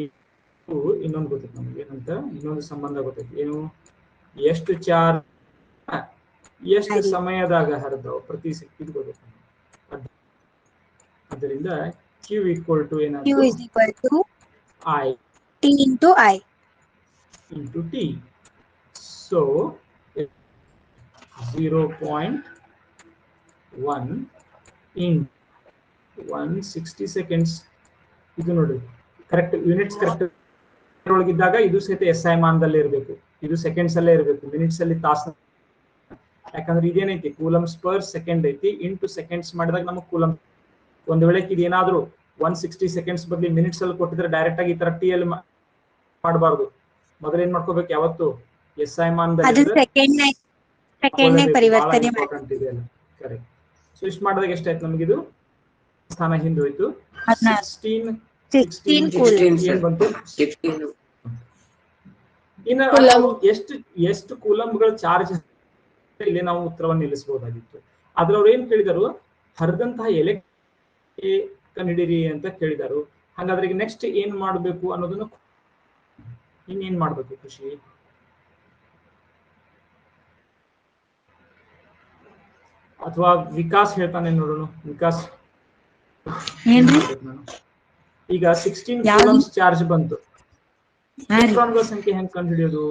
ಇನ್ನೊಂದು ಗೊತ್ತಿತ್ತು ನಮ್ಗೆ. ಏನಂತ ಇನ್ನೊಂದು ಸಂಬಂಧ ಗೊತ್ತೈತಿ. ಏನು? ಎಷ್ಟು ಚಾರ್ಜ್ ಎಷ್ಟು ಸಮಯದಾಗ ಹರಿದಾವ ಪ್ರತಿ ಇದು ಗೊತ್ತೈತಿ. ಆದ್ದರಿಂದ Q equal to ಏನಾದ್ರು Q is equal to I T into I into T. So 0.1 in 160 seconds. ಇದು ನೋಡಿ, ಕರೆಕ್ಟ್ ಯೂನಿಟ್ಸ್ ಕರೆಕ್ಟ್ ಒಳಗಿದ್ದಾಗ ಇದು ಸಹಿತ SI ಮಾನದಲ್ಲೇ ಇರಬೇಕು. ಇದು ಸೆಕೆಂಡ್ಸ್ ಅಲ್ಲೇ ಇರಬೇಕು, ಮಿನಿಟ್ಸ್ ಅಲ್ಲಿ ತಾಸ. ಯಾಕಂದ್ರೆ ಇದೇನೈತಿ, ಕೂಲಮ್ಸ್ ಪರ್ ಸೆಕೆಂಡ್ ಐತಿ. ಇಂಟು ಸೆಕೆಂಡ್ಸ್ ಮಾಡಿದಾಗ ನಮಗೆ ಕೂಲಮ್. ಒಂದ್ ವೇಳೆ ಇದೇನಾದ್ರೂ 160 ಸೆಕೆಂಡ್ಸ್ ಬದಲಿ ಮಿನಿಟ್ಸ್ ಅಲ್ಲಿ ಕೊಟ್ಟಿದ್ರೆ ಡೈರೆಕ್ಟ್ ಆಗಿ ಈ ತರ ಟಿ ಅಲ್ಲಿ ಮಾಡಬಾರ್ದು. ಮೊದಲು ಏನ್ ಮಾಡ್ಕೋಬೇಕು? ಯಾವತ್ತು SI ಮಾನದಲ್ಲಿ ಪರಿವರ್ತನೆ ಕರೆಕ್ಟ್. ಸೊ ಇಷ್ಟು ಮಾಡಿದಾಗ ಎಷ್ಟಾಯ್ತು ನಮಗಿದು? ಸ್ಥಾನ ಹಿಂದೋಯ್ತು. 16 ಏನ್ ಬಂತು? ಇನ್ನು ಎಷ್ಟು ಕೂಲಂಬ್ಗಳು ಚಾರ್ಜ್ ಇಲ್ಲಿ ನಾವು ಉತ್ತರವನ್ನು ನಿಲ್ಲಿಸಬಹುದಾಗಿತ್ತು. ಆದ್ರೆ ಅವ್ರು ಏನ್ ಕೇಳಿದರು? ಹರಿದಂತಹ ಎಲೆಕ್ಟ್ರಾನ್ ಕಂಡುಹಿಡಿಯಿರಿ ಅಂತ ಕೇಳಿದರು. ಹಾಗಾದ್ರೆ ಈಗ ನೆಕ್ಸ್ಟ್ ಏನ್ ಮಾಡ್ಬೇಕು ಅನ್ನೋದನ್ನು, ಇನ್ನೇನ್ ಮಾಡ್ಬೇಕು ಖುಷಿ? ಅಥವಾ ವಿಕಾಸ್ ಹೇಳ್ತಾನೆ ನೋಡೋಣ. ವಿಕಾಸ್, ಈಗ 16 ಕೂಲಂಬ್ಸ್ ಚಾರ್ಜ್ ಬಂತು. ಎಲೆಕ್ಟ್ರಾನ್ಗಳ ಸಂಖ್ಯೆ ಹೆಂಗ್ ಕಂಡು ಹಿಡಿಯೋದು?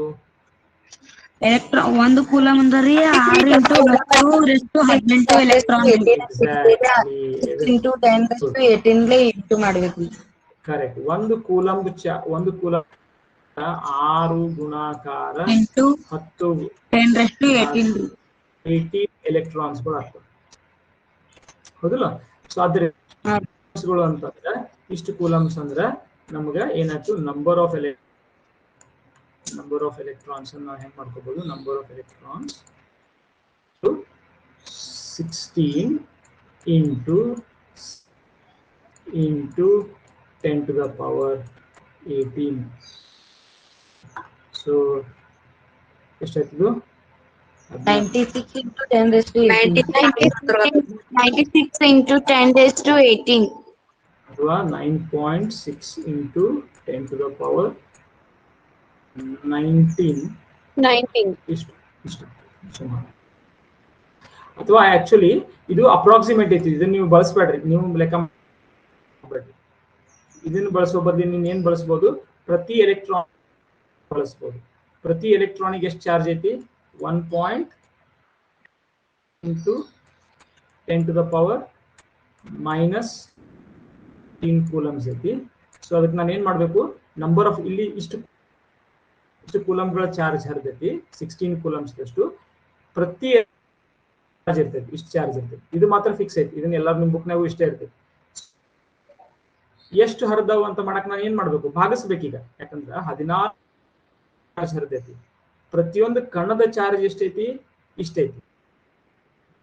ಒಂದು ಕೂಲಮ್ ಅಂದ್ರಿ 6 × 10⁻18 ಎಲೆಕ್ಟ್ರಾನ್ ಇಂಟು 10⁻18 ಇಂಟು ಮಾಡ್ಬೇಕು. ಕರೆಕ್ಟ್. ಒಂದು ಕೂಲಂಬ್ 6 ಗುಣಾಕಾರ 10⁻18 ಎಲೆಕ್ಟ್ರಾನ್ಸ್ಗಳು ಆಗ್ತವೆ, ಹೌದಲ್ಲ? ಸೊ ಅದ್ರ ಅಂತಂದ್ರೆ ಇಷ್ಟು ಕೂಲಮ್ಸ್ ಅಂದ್ರೆ ನಮ್ಗ ಏನಾಯ್ತು? ನಂಬರ್ ಆಫ್ ಎಲೆಕ್ಟ್ರಾನ್ಸ್ ನಾವು ಹೆಂಗ್ ಮಾಡ್ಕೋಬಹುದು? Number of electrons 16 into 10⁻18. So ಎಷ್ಟಾಯ್ತು? 96 into 10⁻18 ಅಥವಾ 9.6 into 10⁻19 ಇಷ್ಟು ಅಥವಾ ಆಕ್ಚುಲಿ ಇದು ಅಪ್ರಾಕ್ಸಿಮೇಟ್ ಐತಿ. ಇದನ್ನ ನೀವು ಬಳಸಬೇಡ್ರಿ, ನೀವು ಲೆಕ್ಕ ಮಾಡಬೇಡ್ರಿ. ಇದನ್ನು ಬಳಸೋ ಬದಲು ನೀವು ಏನ್ ಬಳಸಬಹುದು? ಪ್ರತಿ ಎಲೆಕ್ಟ್ರಾನ್ ಬಳಸಬಹುದು. ಪ್ರತಿ ಎಲೆಕ್ಟ್ರಾನಿಗೆ ಎಷ್ಟು ಚಾರ್ಜ್ ಐತಿ? 1 into 10⁻−13 ಕೂಲಮ್ಸ್ ಐತಿ. ಸೊ ಅದಕ್ಕೆ ನಾನು ಏನ್ ಮಾಡ್ಬೇಕು? ನಂಬರ್ ಆಫ್ ಇಲ್ಲಿ ಇಷ್ಟು ಕೂಲಮ್ಗಳ ಚಾರ್ಜ್ ಹರಿದೈತಿ, 16 ಕೂಲಮ್ಸ್ ಅಷ್ಟು. ಪ್ರತಿ ಚಾರ್ಜ್ ಇರ್ತೈತಿ, ಇಷ್ಟು ಚಾರ್ಜ್ ಇರ್ತೈತಿ. ಇದು ಮಾತ್ರ ಫಿಕ್ಸ್ ಐತಿ. ಇದನ್ನ ಎಲ್ಲಾರು ನಿಮ್ ಬುಕ್ನಾಗೂ ಇಷ್ಟೇ ಇರ್ತೈತಿ. ಎಷ್ಟು ಹರಿದಾವು ಅಂತ ಮಾಡಕ್ ನಾನು ಏನ್ ಮಾಡ್ಬೇಕು? ಭಾಗಿಸ್ಬೇಕೀಗ. ಯಾಕಂದ್ರೆ 14 ಚಾರ್ಜ್ ಹರಿದೈತಿ. ಪ್ರತಿಯೊಂದು ಕಣದ ಚಾರ್ಜ್ ಎಷ್ಟೈತಿ? ಇಷ್ಟೈತಿ.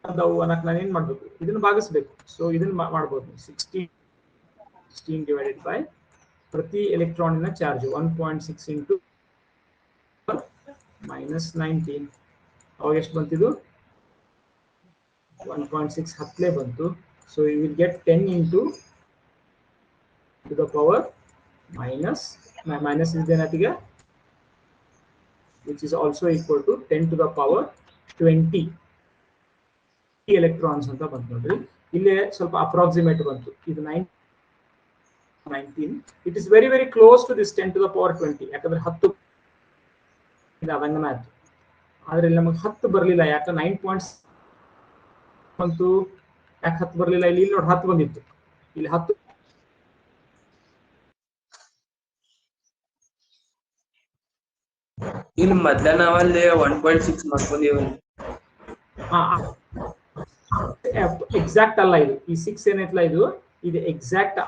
ಹರಿದಾವು ಅನ್ನಕ್ ನಾನು ಏನ್ ಮಾಡ್ಬೇಕು? ಇದನ್ನ ಭಾಗಿಸ್ಬೇಕು. ಸೊ ಇದನ್ನ ಮಾಡ್ಬೋದು. 16 ಡಿವೈಡೆಡ್ ಬೈ ಪ್ರತಿ ಎಲೆಕ್ಟ್ರಾನಿನ ಚಾರ್ಜ್ 1.6 ಇಂಟು -19. ಅವಾಗ ಎಷ್ಟು ಬಂತಿದ್ದು? 1.6 ಹತ್ತಲೇ ಬಂತು. So you will get 10 into to the power minus is ಏನಾಯ್ತೀಗ? which is also equal to 10 to the power 20 electrons ಅಂತ ಬಂತು ನೋಡ್ರಿ. ಇಲ್ಲೇ ಸ್ವಲ್ಪ ಅಪ್ರಾಕ್ಸಿಮೇಟ್ ಬಂತು. ಇದು 19. It is very very close to this 10 to the power 20. ಯಾಕಂದ್ರೆ 10 ಅದಂಗನ ಆಯ್ತು. ಆದ್ರೆ ಇಲ್ಲಿ ನಮಗೆ 10 ಬರಲಿಲ್ಲ. ಯಾಕೆ? 9 ಪಾಯಿಂಟ್ಸ್ ಬಂತು. ಯಾಕೆ 10 ಬರಲಿಲ್ಲ? ಇಲ್ಲಿ ನೋಡಿ 10 ಬಂದಿತ್ತು. ಇಲ್ಲಿ 10 ಇಲ್ಲಿ ಮೊದಲ ನಾವಲ್ಲಿ 1.6 ಮಾಡ್ಕೊಂಡಿವಿ. ಎಕ್ಸಾಕ್ಟ್ ಅಲ್ಲ ಇದು, ಈ 6 ಏನೈತಲ್ಲ ಇದು ಎಕ್ಸಾಕ್ಟ್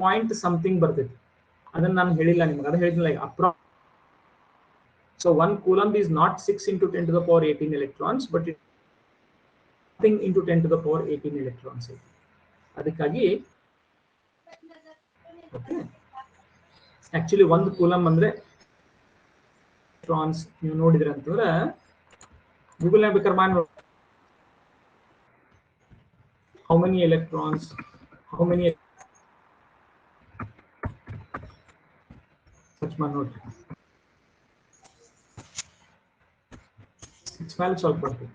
ಪಾಯಿಂಟ್ ಸಮಥಿಂಗ್ ಬರ್ತೈತಿ. ಅದನ್ನ ನಾನು ಹೇಳಿಲ್ಲ ನಿಮ್ಗೆ, ಅದು ಹೇಳಿದ್ನಲ್ಲ ಈಗ approx. So 1 coulomb is not 6 into 10 to the power 18 electrons, but it something into 10 to the power 18 electrons. ಅದಕ್ಕಾಗಿ ಆಕ್ಚುಲಿ 1 ಕೂಲಂಬ್ ಅಂದ್ರೆ ಎಲೆಕ್ಟ್ರಾನ್ಸ್ ನೀವು ನೋಡಿದ್ರೆ ಅಂತಂದ್ರೆ ಗೂಗಲ್ ನಾಗ ಬೇಕಾದ್ರೆ ಮಾಡಿ how many electrons, how many search ಮಾಡಿ ನೋಡಿ. 6 ಮೇಲೆ ಸ್ವಲ್ಪ ಬರ್ತದೆ.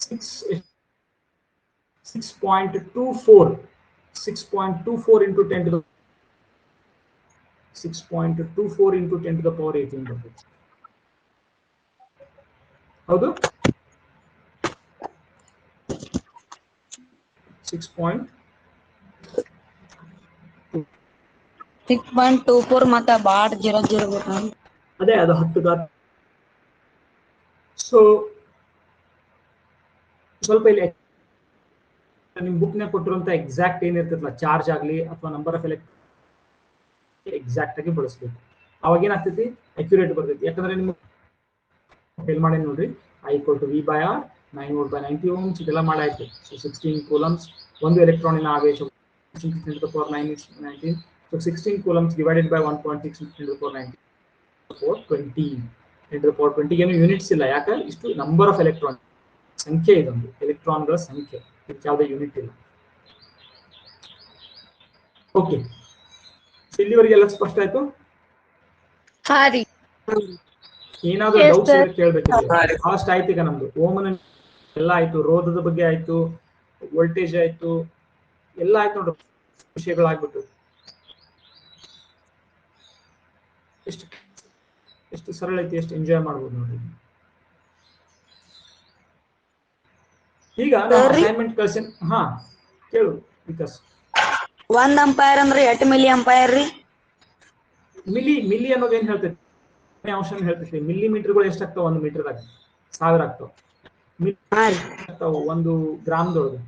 6.24 into 10 to the 6.24 into 10 to the power 18 ಬರ್ತದೆ. ಹೌದು 6.24 ಮತ್ತೆ ಬಾಟ್ 00 ಬರ್ತದೆ. ಅದೇ ಅದು 10 ಸೊ ಸ್ವಲ್ಪ ಇಲ್ಲಿ ನಿಮ್ ಬುಕ್ ನ ಕೊಟ್ಟಿರುವಂತ ಎಕ್ಸಾಕ್ಟ್ ಏನಿರ್ತದಲ್ಲ ಚಾರ್ಜ್ ಆಗ್ಲಿ ಅಥವಾ ನಂಬರ್ ಆಫ್ ಎಕ್ಸಾಕ್ಟ್ ಆಗಿ ಬಳಸಬೇಕು. ಅವಾಗ ಏನಾಗ್ತೈತಿ ಅಕ್ಯುರೇಟ್ ಬರ್ತೈತಿ. ಯಾಕಂದ್ರೆ ನಿಮ್ಗೆ ಫೇಲ್ ಮಾಡಿ ನೋಡ್ರಿ I equal to V by R 9 volt by 90 ohms ಇದೆಲ್ಲ ಮಾಡಾಯ್ತು. ಸೊ 16 coulombs ಒಂದು ಎಲೆಕ್ಟ್ರಾನಿನ ಆವೇಶ 10 to the power 9 is 19. So 16 coulombs divided by 1.6 10 to the power 19 for 20 10 to the power 20 ಏನು ಯೂನಿಟ್ಸ್ ಇಲ್ಲ. ಯಾಕೆ ಇಷ್ಟು ನಂಬರ್ ಆಫ್ ಎಲೆಕ್ಟ್ರಾನ್ ಸಂಖ್ಯೆ, ಇದೊಂದು ಎಲೆಕ್ಟ್ರಾನ್ಗಳ ಸಂಖ್ಯೆ, ಇದಕ್ಕೆ ಯಾವುದೇ ಯೂನಿಟ್ ಇಲ್ಲ. ಓಕೆ, ಇಲ್ಲಿವರೆಗೆ ಎಲ್ಲ ಸ್ಪಷ್ಟ ಆಯ್ತು? ಹಾ ರೀ. ಏನಾದ್ರೂ ಡೌಟ್ಸ್ ಇದ್ರೆ ಕೇಳ್ಬೇಕಿಲ್ಲ. ಫಾಸ್ಟ್ ಆಯ್ತು. ಈಗ ನಮ್ದು ಓಮನ ಎಲ್ಲ ಆಯ್ತು, ರೋಧದ ಬಗ್ಗೆ ಆಯ್ತು, ವೋಲ್ಟೇಜ್ ಆಯ್ತು, ಎಲ್ಲ ಆಯ್ತು ನೋಡ್ರಿ, ವಿಷಯಗಳಾಗ್ಬಿಟ್ಟು. ಎಷ್ಟು ಸರಳ ಐತಿ, ಎಷ್ಟು ಎಂಜಾಯ್ ಮಾಡ್ಬೋದು ನೋಡ್ರಿ. ಈಗ ಅಸೈನ್ಮೆಂಟ್ ಕಳ್ಸಿನ್. ಹಾ ಕೇಳು ವಿಕಾಸ್. 1 ಅಂಪೈರ್ ಅಂದ್ರೆ 8 ಮಿಲಿ ಅಂಪೈರ್ ರೀ. ಮಿಲಿ ಅನ್ನೋದು ಏನ್ ಹೇಳ್ತೈತಿ, ಅಂಶ ಹೇಳ್ತೈತಿ. ಮಿಲಿಮೀಟರ್ಗಳು ಎಷ್ಟಾಗ್ತಾವ 1 ಮೀಟರ್ದಾಗ? 1000 ಆಗ್ತಾವ. ಒಂದು ಗ್ರಾಮದೊಳಗೆ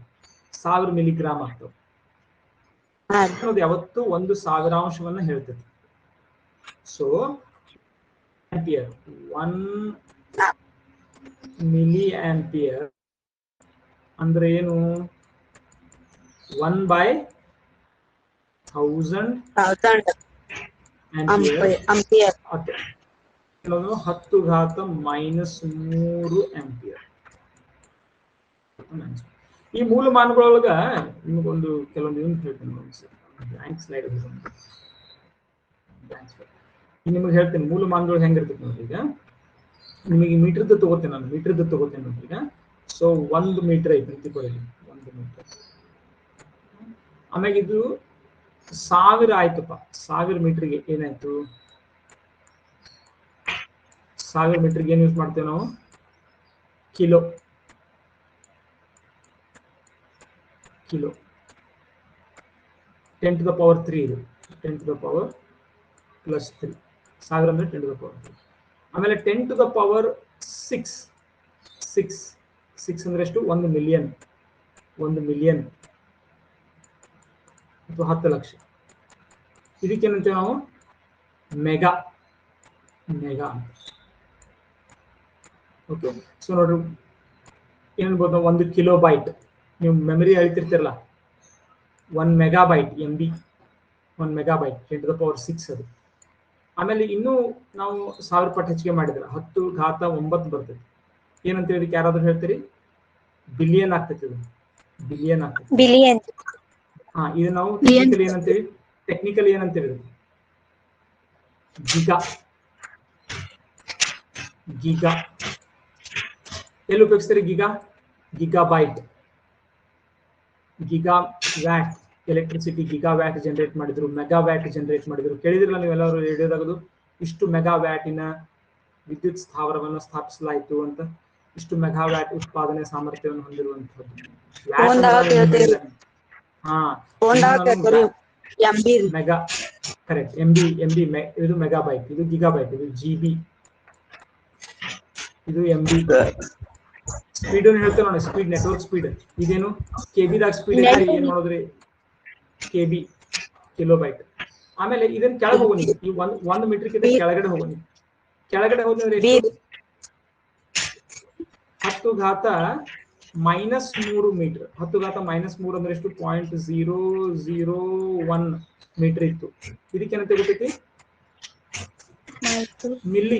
1000 ಮಿಲಿಗ್ರಾಮ್ ಆಗ್ತಾವ. ಅನ್ನೋದು ಯಾವತ್ತು 1/1000 ಹೇಳ್ತೈತಿ. ಸೊ ಆಂಪಿಯರ್ 1 ಮಿಲಿ ಆಂಪಿಯರ್ ಅಂದ್ರೆ ಏನು? 1/1000 ಆಂಪಿಯರ್. 10 ಘಾತ -3 ಆಂಪಿಯರ್. ಈ ಮೂಲಮಾನಗಳೊಳಗ ನಿಮಗೊಂದು ಕೆಲವೊಂದು ಯೂನಿಟ್ ಹೇಳ್ತೀನಿ. ಬ್ಲಾಂಕ್ ಸ್ಲೈಡ್ ನಿಮಗೆ ಹೇಳ್ತೇನೆ ಮೂಲಮಾನಗಳು ಹೆಂಗಿರ್ತೈತಿ ನೋಡಿ. ಈಗ ನಿಮಗೆ ಮೀಟರ್ದು ತಗೋತೇನೆ ನಾನು, ನೋಡಿ. ಈಗ ಸೊ 1 ಮೀಟರ್ ಐತಿ ಅಂತ ತಿಳ್ಕೊಳ್ಳಿ. 1 ಮೀಟರ್. ಆಮೇಲೆ ಇದು 1000 ಆಯ್ತಪ್ಪ. 1000 ಮೀಟರ್ಗೆ ಏನಾಯ್ತು? 1000 ಮೀಟರ್ಗೆ ಏನ್ ಯೂಸ್ ಮಾಡ್ತೇವೆ ನಾವು? ಕಿಲೋ. 10 to the power 3 ಇದು. 10 to the power plus 3. 1000 ಅಂದ್ರೆ 10 to the power 3. ಆಮೇಲೆ 10 to the power 6 ಅಂದ್ರೆ ಎಷ್ಟು? 1 ಮಿಲಿಯನ್. 1 ಮಿಲಿಯನ್ ಅಥವಾ 10 ಲಕ್ಷ. ಇದಕ್ಕೇನಂತೇವೆ ನಾವು? ಮೆಗಾ ಅಂತ. ಓಕೆ, ಸೊ ನೋಡ್ರಿ ಏನ್ಬೋದು? 1 ಕಿಲೋ ಬೈಟ್. ನೀವು ಮೆಮರಿ ಹೇಳ್ತಿರ್ತಿರಲ್ಲ, 1 megabyte MB. 1 megabyte 10 to the power 6 ಅದು. ಆಮೇಲೆ ಇನ್ನೂ ನಾವು 1000 ಪಟ್ಟು ಹೆಚ್ಚಿಗೆ ಮಾಡಿದ್ರೆ 10 ಘಾತ 9 ಬರ್ತೈತಿ. ಏನಂತ ಇದಕ್ಕೆ ಯಾರಾದ್ರೂ ಹೇಳ್ತೀರಿ? ಬಿಲಿಯನ್ ಆಗ್ತೈತಿ. ಇದು ಬಿಲಿಯನ್ ಆಗ್ತೈತಿ. ಬಿಲಿಯನ್. ಹಾ, ಇದು ನಾವು ಟೆಕ್ನಿಕಲಿ ಏನಂತೀವಿ? ಗೀಗಾ. ಎಲ್ಲಿ ಉಪಯೋಗಿಸ್ತೀರಿ? Gigabyte. Giga watt electricity gigawatt generate ಮಾಡಿದ್ರು, ಮೆಗಾವ್ಯಾಟ್ ಜನರೇಟ್ ಮಾಡಿದ್ರು. ಕೇಳಿದ್ರಲ್ಲ ನೀವೆಲ್ಲರೂ ರೇಡಿಯೋದಾಗದು, ಇಷ್ಟು ಮೆಗಾವ್ಯಾಟಿನ ವಿದ್ಯುತ್ ಸ್ಥಾವರವನ್ನು ಸ್ಥಾಪಿಸಲಾಯಿತು ಅಂತ. ಇಷ್ಟು ಮೆಗಾವ್ಯಾಟ್ ಉತ್ಪಾದನೆ ಸಾಮರ್ಥ್ಯವನ್ನು ಹೊಂದಿರುವಂತದ್ದು. Mega correct. MB ಇದು ಮೆಗಾಬೈಟ್, ಇದು ಗಿಗಾಬೈಟ್, ಇದು GB. ಇದು MB. ಸ್ಪೀಡ್ ಹೇಳ್ತೇವೆ ನೋಡಿ, ಸ್ಪೀಡ್ ನೆಟ್ವರ್ಕ್ ಸ್ಪೀಡ್. ಇದೇನು KB ದಾಗ ಸ್ಪೀಡ್ ಏನ್ ಮಾಡೋದ್ರಿ, KB ಕಿಲೋಬೈಟ್. ಆಮೇಲೆ ಇದನ್ನ ಕೆಳಗೆ ಹೋಗೋನಿ, ಈ ಒಂದು ಮೀಟರ್ ಕಿಂತ ಕೆಳಗಡೆ ಹೋಗೋನಿ. ಕೆಳಗಡೆ ಹೋದ್ರೆ 10 ಘಾತ -3 ಮೀಟರ್. 10 ಘಾತ -3 ಅಂದ್ರೆ ಎಷ್ಟು? 0.001 ಮೀಟರ್ ಇತ್ತು. ಇದಕ್ಕೇನಂತ ಗೊತ್ತೈತಿ? Milli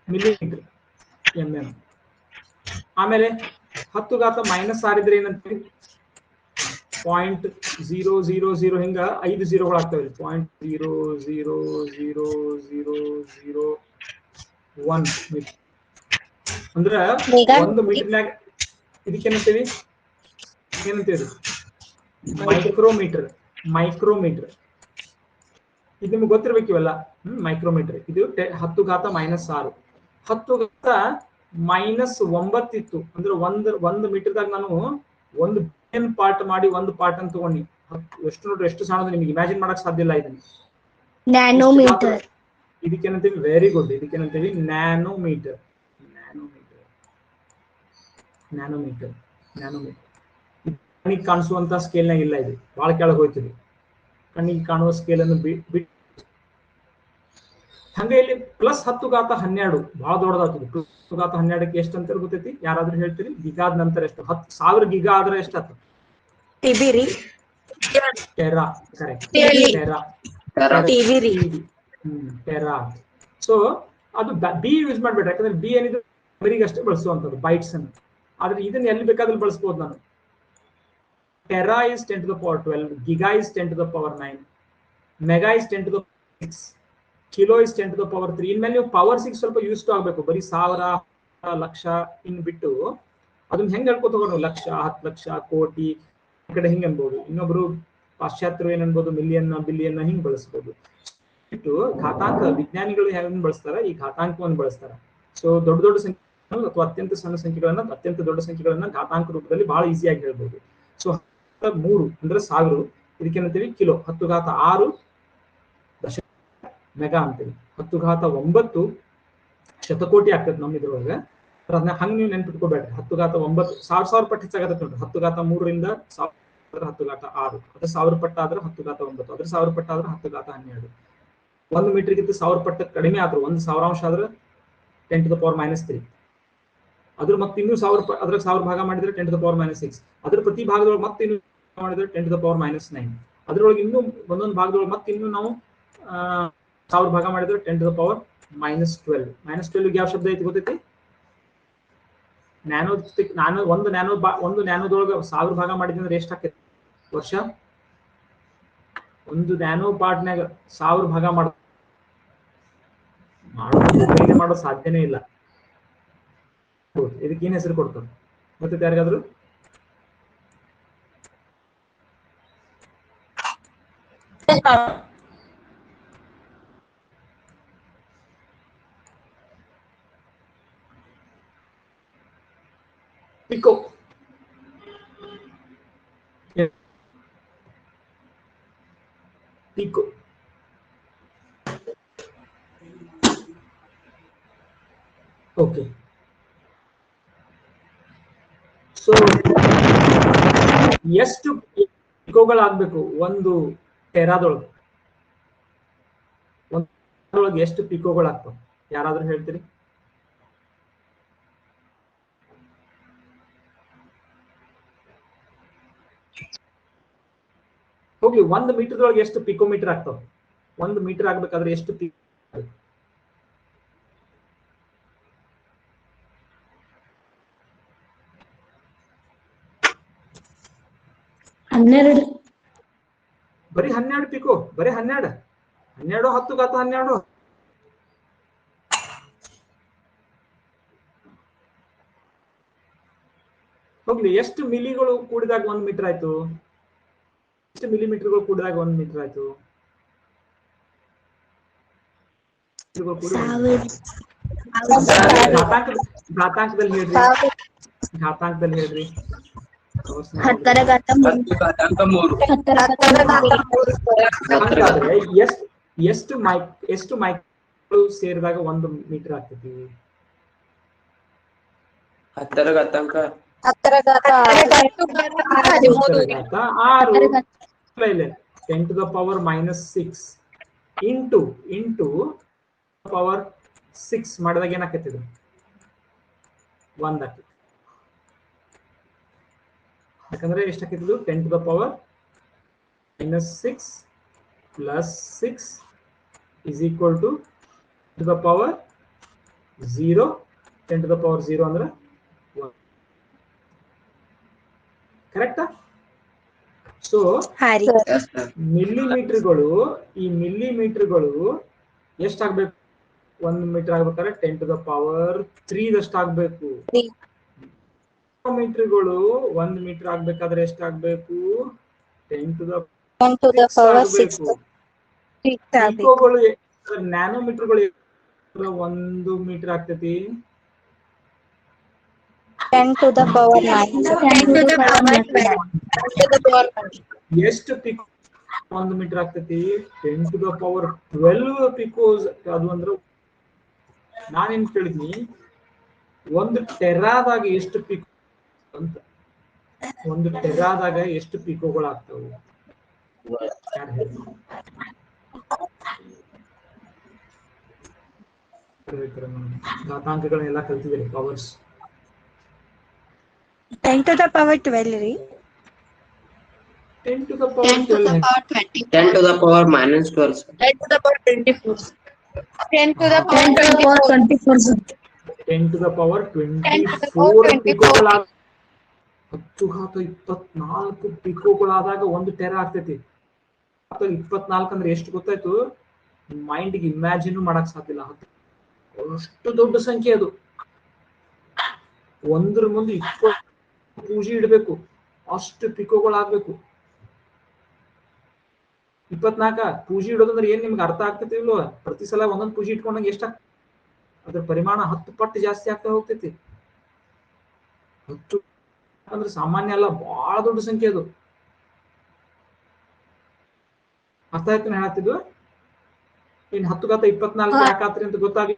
millimetre mm. ಆಮೇಲೆ 10 ಘಾತ -6 ಇದ್ರೆ ಏನಂತೀವಿ? 0.000 ಹಿಂಗ 5 0ಗಳು ಆಗ್ತಾವೆ. 0.00001 ಮೀಟರ್ ಅಂದ್ರ 1 ಮೀಟರ್ನಾಗ. ಇದಕ್ಕೇನಂತೀವಿ? ಏನಂತೀವಿ? ಮೈಕ್ರೋಮೀಟರ್. ಇದು ನಿಮ್ಗೆ ಗೊತ್ತಿರ್ಬೇಕು ಇವೆಲ್ಲ. ಮೈಕ್ರೋಮೀಟರ್. ಇದು 10 ಘಾತ -6. 10 ಘಾತ -9 ಇತ್ತು ಅಂದ್ರೆ ಒಂದು ಮೀಟರ್ದಾಗ ನಾನು 1 ಬಿಲಿಯನ್ ಪಾರ್ಟ್ ಮಾಡಿ 1 ಪಾರ್ಟ್ ಅಂತ ತಗೊಂಡಿ. ಎಷ್ಟು ನೋಡ್ರಿ, ಎಷ್ಟು ಸಣ್ಣದು, ನಿಮ್ಗೆ ಇಮ್ಯಾಜಿನ್ ಮಾಡಕ್ ಸಾಧ್ಯ ಇಲ್ಲ ಇದನ್ನ. ನ್ಯಾನೋಮೀಟರ್. ಇದಕ್ಕೇನಂತೀವಿ? Very good. ಇದಕ್ಕೇನಂತೀವಿ? ನ್ಯಾನೋಮೀಟರ್. ಕಣ್ಣಿಗೆ ಕಾಣಿಸುವಂತ ಸ್ಕೇಲ್ನಾಗ ಇಲ್ಲ, ಇದು ಬಹಳ ಕೆಳಗೆ ಹೋಯ್ತಿದೆ. ಕಣ್ಣಿಗೆ ಕಾಣುವ ಸ್ಕೇಲ್ ಅನ್ನು ಬಿಟ್ಟು ಹಂಗೆ ಇಲ್ಲಿ +10 ಘಾತ 12 ಬಹಳ ದೊಡ್ಡದಾಗ್ತದೆ. +10 ಘಾತ 12ಕ್ಕೆ ಎಷ್ಟು ಅಂತ ಗೊತ್ತೈತಿ? ಯಾರಾದ್ರೂ ಹೇಳ್ತೀರಿ? ಗಿಗಾದ ನಂತರ ಎಷ್ಟು? 10,000 ಗಿಗಾ ಆದ್ರೆ ಎಷ್ಟಾಗ್ತದೆ? ಟೆರಾ. Correct, Terra. ಸೊ ಅದು ಬಿ ಯೂಸ್ ಮಾಡ್ಬೇಡ್ರಿ, ಯಾಕಂದ್ರೆ ಬಿ ಏನಿದೆ ಮೆಮರಿಗೆ ಅಷ್ಟೇ ಬಳಸುವಂಥದ್ದು, ಬೈಟ್ಸ್ ಅನ್ನು. ಆದ್ರೆ ಇದನ್ನ ಎಲ್ಲಿ ಬೇಕಾದ್ರೂ ಬಳಸ್ಬೋದು ನಾನು. Terra is 10 to the power 12, giga is 10 to the power 9, mega is 10 to the power 6, kilo is 10 to the power 3. ಇನ್ಮೇಲೆ ನೀವು ಪವರ್ 6 ಸ್ವಲ್ಪ ಯೂಸ್ ಟು ಆಗ್ಬೇಕು. ಬರೀ 1000, ಲಕ್ಷ ಹಿಂಗ್ ಬಿಟ್ಟು ಅದನ್ನ ಹೆಂಗ್ ಹೇಳ್ಕೊತ ಹೋಗೋಣ? ಲಕ್ಷ, 10 ಲಕ್ಷ, ಕೋಟಿ ಈ ಕಡೆ ಹಿಂಗ್ ಅನ್ಬೋದು. ಇನ್ನೊಬ್ರು ಪಾಶ್ಚಾತ್ಯರು ಏನ್ ಅನ್ಬೋದು? ಮಿಲಿಯನ್, ಬಿಲಿಯನ್ ಹಿಂಗ್ ಬಳಸ್ಬೋದು. ಬಿಟ್ಟು ಘಾತಾಂಕ ವಿಜ್ಞಾನಿಗಳು ಹೆಂಗ್ ಬಳಸ್ತಾರ? ಈ ಘಾತಾಂಕವನ್ನು ಬಳಸ್ತಾರ. ಸೊ ದೊಡ್ಡ ದೊಡ್ಡ ಸಂಖ್ಯೆಗಳು ಅಥವಾ ಅತ್ಯಂತ ಸಣ್ಣ ಸಂಖ್ಯೆಗಳನ್ನ, ಅತ್ಯಂತ ದೊಡ್ಡ ಸಂಖ್ಯೆಗಳನ್ನ ಘಾತಾಂಕ ರೂಪದಲ್ಲಿ ಬಹಳ ಈಸಿಯಾಗಿ ಹೇಳ್ಬೋದು. ಸೊ 3 ಅಂದ್ರೆ 1000. ಇದಕ್ಕೇನಂತೀವಿ? ಕಿಲೋ. 10 ಘಾತ 6 ದಶ ಮೆಗಾ ಅಂತೀವಿ. 10 ಘಾತ 9 ಶತಕೋಟಿ ಆಗ್ತದೆ ನಮ್ಮ ಇದ್ರೊಳಗೆ. ಅದನ್ನ ಹಂಗ ನೀವು ನೆನ್ಪಿಟ್ಕೋಬೇಡ್ರಿ. 10 ಘಾತ 9 1000 ಪಟ್ಟು ಹೆಚ್ಚಾಗತ್ತೆ ನೋಡ್ರಿ. 10 ಘಾತ 3ರಿಂದ 1000 10 ಘಾತ 6, ಅದ್ರ 1000 ಪಟ್ಟ ಆದ್ರೆ 10 ಘಾತ 9, ಅದ್ರ 1000 ಪಟ್ಟ ಆದ್ರೆ 10 ಘಾತ 12. 1 ಮೀಟರ್ಗಿಂತ 1000 ಪಟ್ಟ ಕಡಿಮೆ ಆದ್ರೂ 1/1000 ಆದ್ರೆ 10 to the power -3. ಅದ್ರ ಮತ್ತೆ ಇನ್ನೂ 1000 ಅದ್ರ 1000 ಭಾಗ ಮಾಡಿದ್ರೆ 10 to the power -6. ಅದ್ರ ಪ್ರತಿ ಭಾಗದೊಳಗೆ ಮತ್ತೆ ಇನ್ನು ಮಾಡಿದ್ರೆ 10 to the power -9. ಅದ್ರೊಳಗೆ ಇನ್ನೂ ಒಂದೊಂದು ಭಾಗದೊಳಗೆ ಮತ್ತೆ ಇನ್ನು ನಾವು 1000 ಭಾಗ ಮಾಡಿದ್ರೆ 10 to the power -12. -12 ಯಾವ ಶಬ್ದ ಐತಿ ಗೊತ್ತೈತಿ? ನ್ಯಾನೋ. ಒಂದು ನ್ಯಾನೋದೊಳಗೆ 1000 ಭಾಗ ಮಾಡಿದ್ರೆ ಎಷ್ಟು ಆಕೈತಿ ವರ್ಷ? ಒಂದು ನ್ಯಾನೋ ಪಾರ್ಟ್ನಾಗ 1000 ಭಾಗ ಮಾಡೋದು ಸಾಧ್ಯನೇ ಇಲ್ಲ. ಇದಕ್ಕೆ ಏನ್ ಹೆಸರು ಕೊಡ್ತಾರೆ ಮತ್ತೆ ಯಾರಿಗಾದ್ರು? ಪಿಕೋ. ಪಿಕೋ. ಓಕೆ. ಸೊ ಎಷ್ಟು ಪಿಕೋಗಳಾಗಬೇಕು ಒಂದು ಟೆರಾದೊಳಗೆ? ಒಂದೊಳಗೆ ಎಷ್ಟು ಪಿಕೋಗಳಾಗ್ತವೆ? ಯಾರಾದ್ರೂ ಹೇಳ್ತೀರಿ? ಹೋಗ್ಲಿ, 1 ಮೀಟರ್ದೊಳಗೆ ಎಷ್ಟು ಪಿಕೋಮೀಟರ್ ಆಗ್ತವೆ? 1 ಮೀಟರ್ ಆಗ್ಬೇಕಾದ್ರೆ ಎಷ್ಟು ಪಿಕೋ? 12. ಬರೀ 12 ಪಿಕೋ. ಬರೀ 12. 10 ಘಾತ 12. ಹೋಗ್ಲಿ, ಎಷ್ಟು ಮಿಲಿಗಳು ಕೂಡಿದಾಗ 1 ಮೀಟರ್ ಆಯ್ತು? ಎಷ್ಟು ಮಿಲಿಮೀಟರ್ಗಳು ಕೂಡಿದಾಗ 1 ಮೀಟರ್ ಆಯ್ತು? ಘಾತಾಂಕದಲ್ಲಿ ಹೇಳ್ರಿ. 10 ಘಾತ 3. ಹಂಗಾದ್ರೆ ಎಷ್ಟು ಮೈಕ್ರೋ ಸೇರಿದಾಗ 1 ಮೀಟರ್ ಆಗ್ತೈತಿ? 10 ರ ಘಾತಾಂಕ 10 ರ ಘಾತ 6 10 to the power -6 into power 6 ಮಾಡಿದಾಗ ಏನಾಗ್ತೈತಿ? ಇದು 1 ಆಗ್ತೈತಿ. ಯಾಕಂದ್ರೆ ಎಷ್ಟಾಗ್ತೈತಿ ಇದು? 10 to the power -6 plus 6 is equal to the power 0. 10 to the power 0 ಅಂದ್ರೆ 1. ಕರೆಕ್ಟಾ? ಸೊ ಹಾರಿ ಮಿಲಿಮೀಟರ್ಗಳು, ಈ ಮಿಲಿಮೀಟರ್ಗಳು ಎಷ್ಟಾಗಬೇಕು? 1 ಮೀಟರ್ ಆಗ್ಬೇಕಾದ್ರೆ 10 to the power 3 ದಷ್ಟಾಗಬೇಕು. ಮೀಟರ್ಗಳು 1 ಮೀಟರ್ ಆಗ್ಬೇಕಾದ್ರೆ ಎಷ್ಟಾಗಬೇಕು? 10 to the power 6 ಪಿಕೋಗಳು, ನ್ಯಾನೋಮೀಟರ್ಗಳು 1 ಮೀಟರ್ ಆಗ್ತೈತಿ. 10 to the power 9. ಎಷ್ಟು ಪಿಕೋ 1 ಮೀಟರ್ ಆಗ್ತೈತಿ? 10 to the power 12 ಪಿಕೋಸ್. ಅದು ಅಂದ್ರೆ ನಾನೇನ್ ಕೇಳಿದ್ನಿ, 1 ಟೆರಾದಾಗ ಎಷ್ಟು ಪಿಕೋ ಅಂತ. 1 ಟೆರಾದಾಗ ಎಷ್ಟು ಪಿಕೋಗಳು ಆಗ್ತಾವು? ಘಾತಾಂಕಗಳನ್ನೆಲ್ಲ ಕಲ್ತಿದ್ದೀರಿ, ಪವರ್ಸ್. 10 to the power 12 ರೀ. 10 to the power 12. 10 to the power -12. 10 to the power 24. 10 to the power 24. 10 to the power 24 ಪಿಕೋಗಳ 10 ಘಾತ 24 ಪಿಕೋಗಳಾದಾಗ 1 ಟೆರಾ ಆಗ್ತೈತಿ. 24 ಅಂದ್ರೆ ಎಷ್ಟು ಗೊತ್ತಾಯ್ತು? ಮೈಂಡ್ಗೆ ಇಮ್ಯಾಜಿನ್ ಮಾಡಕ್ ಸಾಧ್ಯ ಇಲ್ಲ. ಅಷ್ಟು ದೊಡ್ಡ ಸಂಖ್ಯೆ ಅದು. 1 ಮುಂದೆ 20 ಪೂಜಿ ಇಡಬೇಕು, ಅಷ್ಟು ಪಿಕೋಗಳಾಗ್ಬೇಕು. 24 ಪೂಜಿ ಇಡೋದಂದ್ರೆ ಏನ್ ನಿಮ್ಗೆ ಅರ್ಥ ಆಗ್ತೈತಿ ಇಲ್ವ? ಪ್ರತಿ ಸಲ ಒಂದೊಂದು ಪೂಜಿ ಇಟ್ಕೊಂಡಂಗೆ ಎಷ್ಟಾಗ್ತದೆ? ಅದ್ರ ಪರಿಮಾಣ 10 ಪಟ್ಟು ಜಾಸ್ತಿ ಆಗ್ತಾ ಹೋಗ್ತೈತಿ. 10 ಅಂದ್ರೆ ಸಾಮಾನ್ಯ ಅಲ್ಲ, ಬಹಳ ದೊಡ್ಡ ಸಂಖ್ಯೆ ಅದು. ಅರ್ಥ ಆಯ್ತು ನಾನು ಹೇಳ್ತಿದ್ವು? ಇನ್ 10 ಘಾತ 24 ಯಾಕಾತ್ರಿ ಅಂತ ಗೊತ್ತಾಗಿ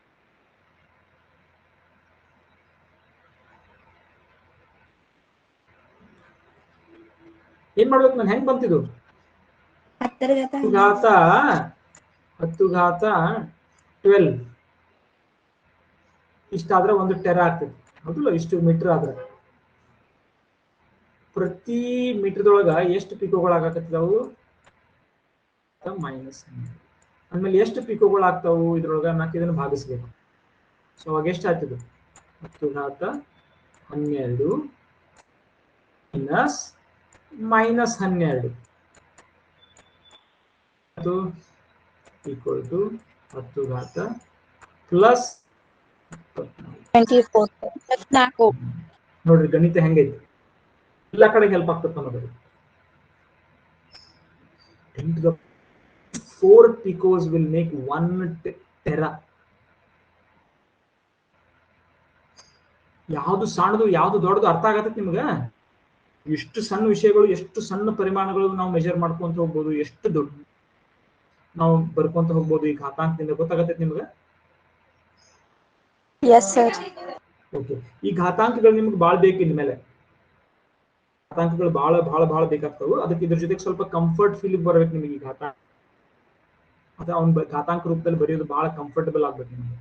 ಏನ್ ಮಾಡ್ಬೇಕು? ನಾನು ಹೆಂಗ್ ಬಂತಿದ್ದು? 10 ಘಾತ 12 ಇಷ್ಟಾದ್ರೆ 1 ಟೆರಾ ಆಗ್ತೈತಿ. ಹೌದಲ್ಲ? ಇಷ್ಟು ಮೀಟರ್ ಆದ್ರೆ ಪ್ರತಿ ಮೀಟರ್ದೊಳಗ ಎಷ್ಟು ಪಿಕೋಗಳಾಗಕತ್ತಿದಾವು? -. ಆಮೇಲೆ ಎಷ್ಟು ಪಿಕೋಗಳಾಗ್ತಾವು ಇದ್ರೊಳಗ? ನಾಲ್ಕು ಇದನ್ನು ಭಾಗಿಸ್ಬೇಕು. ಸೊ ಅವಾಗ ಎಷ್ಟು ಆಗ್ತದೆ? 10 ಘಾತ 12 -12 ಅದು ಈಕ್ವಲ್ ಟು 10 ಘಾತ ಪ್ಲಸ್ 24. ನೋಡ್ರಿ ಗಣಿತ ಹೆಂಗೈತಿ, ಎಲ್ಲ ಕಡೆ ಹೆಲ್ಪ್ ಆಗ್ತದೆ ಅನ್ನೋದು. 10 to the 4 picos will make 1 tera. ಯಾವುದು ಸಣ್ಣದು ಯಾವುದು ದೊಡ್ಡದು ಅರ್ಥ ಆಗತ್ತೆ ನಿಮ್ಗ? ಎಷ್ಟು ಸಣ್ಣ ವಿಷಯಗಳು, ಎಷ್ಟು ಸಣ್ಣ ಪರಿಮಾಣಗಳು ನಾವು ಮೆಜರ್ ಮಾಡ್ಕೊಂತ ಹೋಗ್ಬೋದು, ಎಷ್ಟು ದೊಡ್ಡ ನಾವು ಬರ್ಕೊಂತ ಹೋಗ್ಬೋದು ಈ ಘಾತಾಂಕದಿಂದ. ಗೊತ್ತಾಗತ್ತೆ ನಿಮ್ಗ? Yes sir. ಓಕೆ, ಈ ಘಾತಾಂಕಗಳು ನಿಮ್ಗೆ ಬಾಳ್ ಬೇಕು. ಇನ್ಮೇಲೆ ಘಾತಾಂಕಗಳು ಬಹಳ ಬಹಳ ಬಹಳ ಬೇಕಾಗ್ತಾವು. ಅದಕ್ಕೆ ಇದ್ರ ಜೊತೆಗೆ ಸ್ವಲ್ಪ ಕಂಫರ್ಟ್ ಫೀಲ್ ಬರ್ಬೇಕು ನಿಮಗೆ. ಈ ಘಾತಾಂಕ ಅವ್ನ ಘಾತಾಂಕ ರೂಪದಲ್ಲಿ ಬರೆಯೋದು ಬಹಳ ಕಂಫರ್ಟಬಲ್ ಆಗ್ಬೇಕು ನಿಮ್ಗೆ.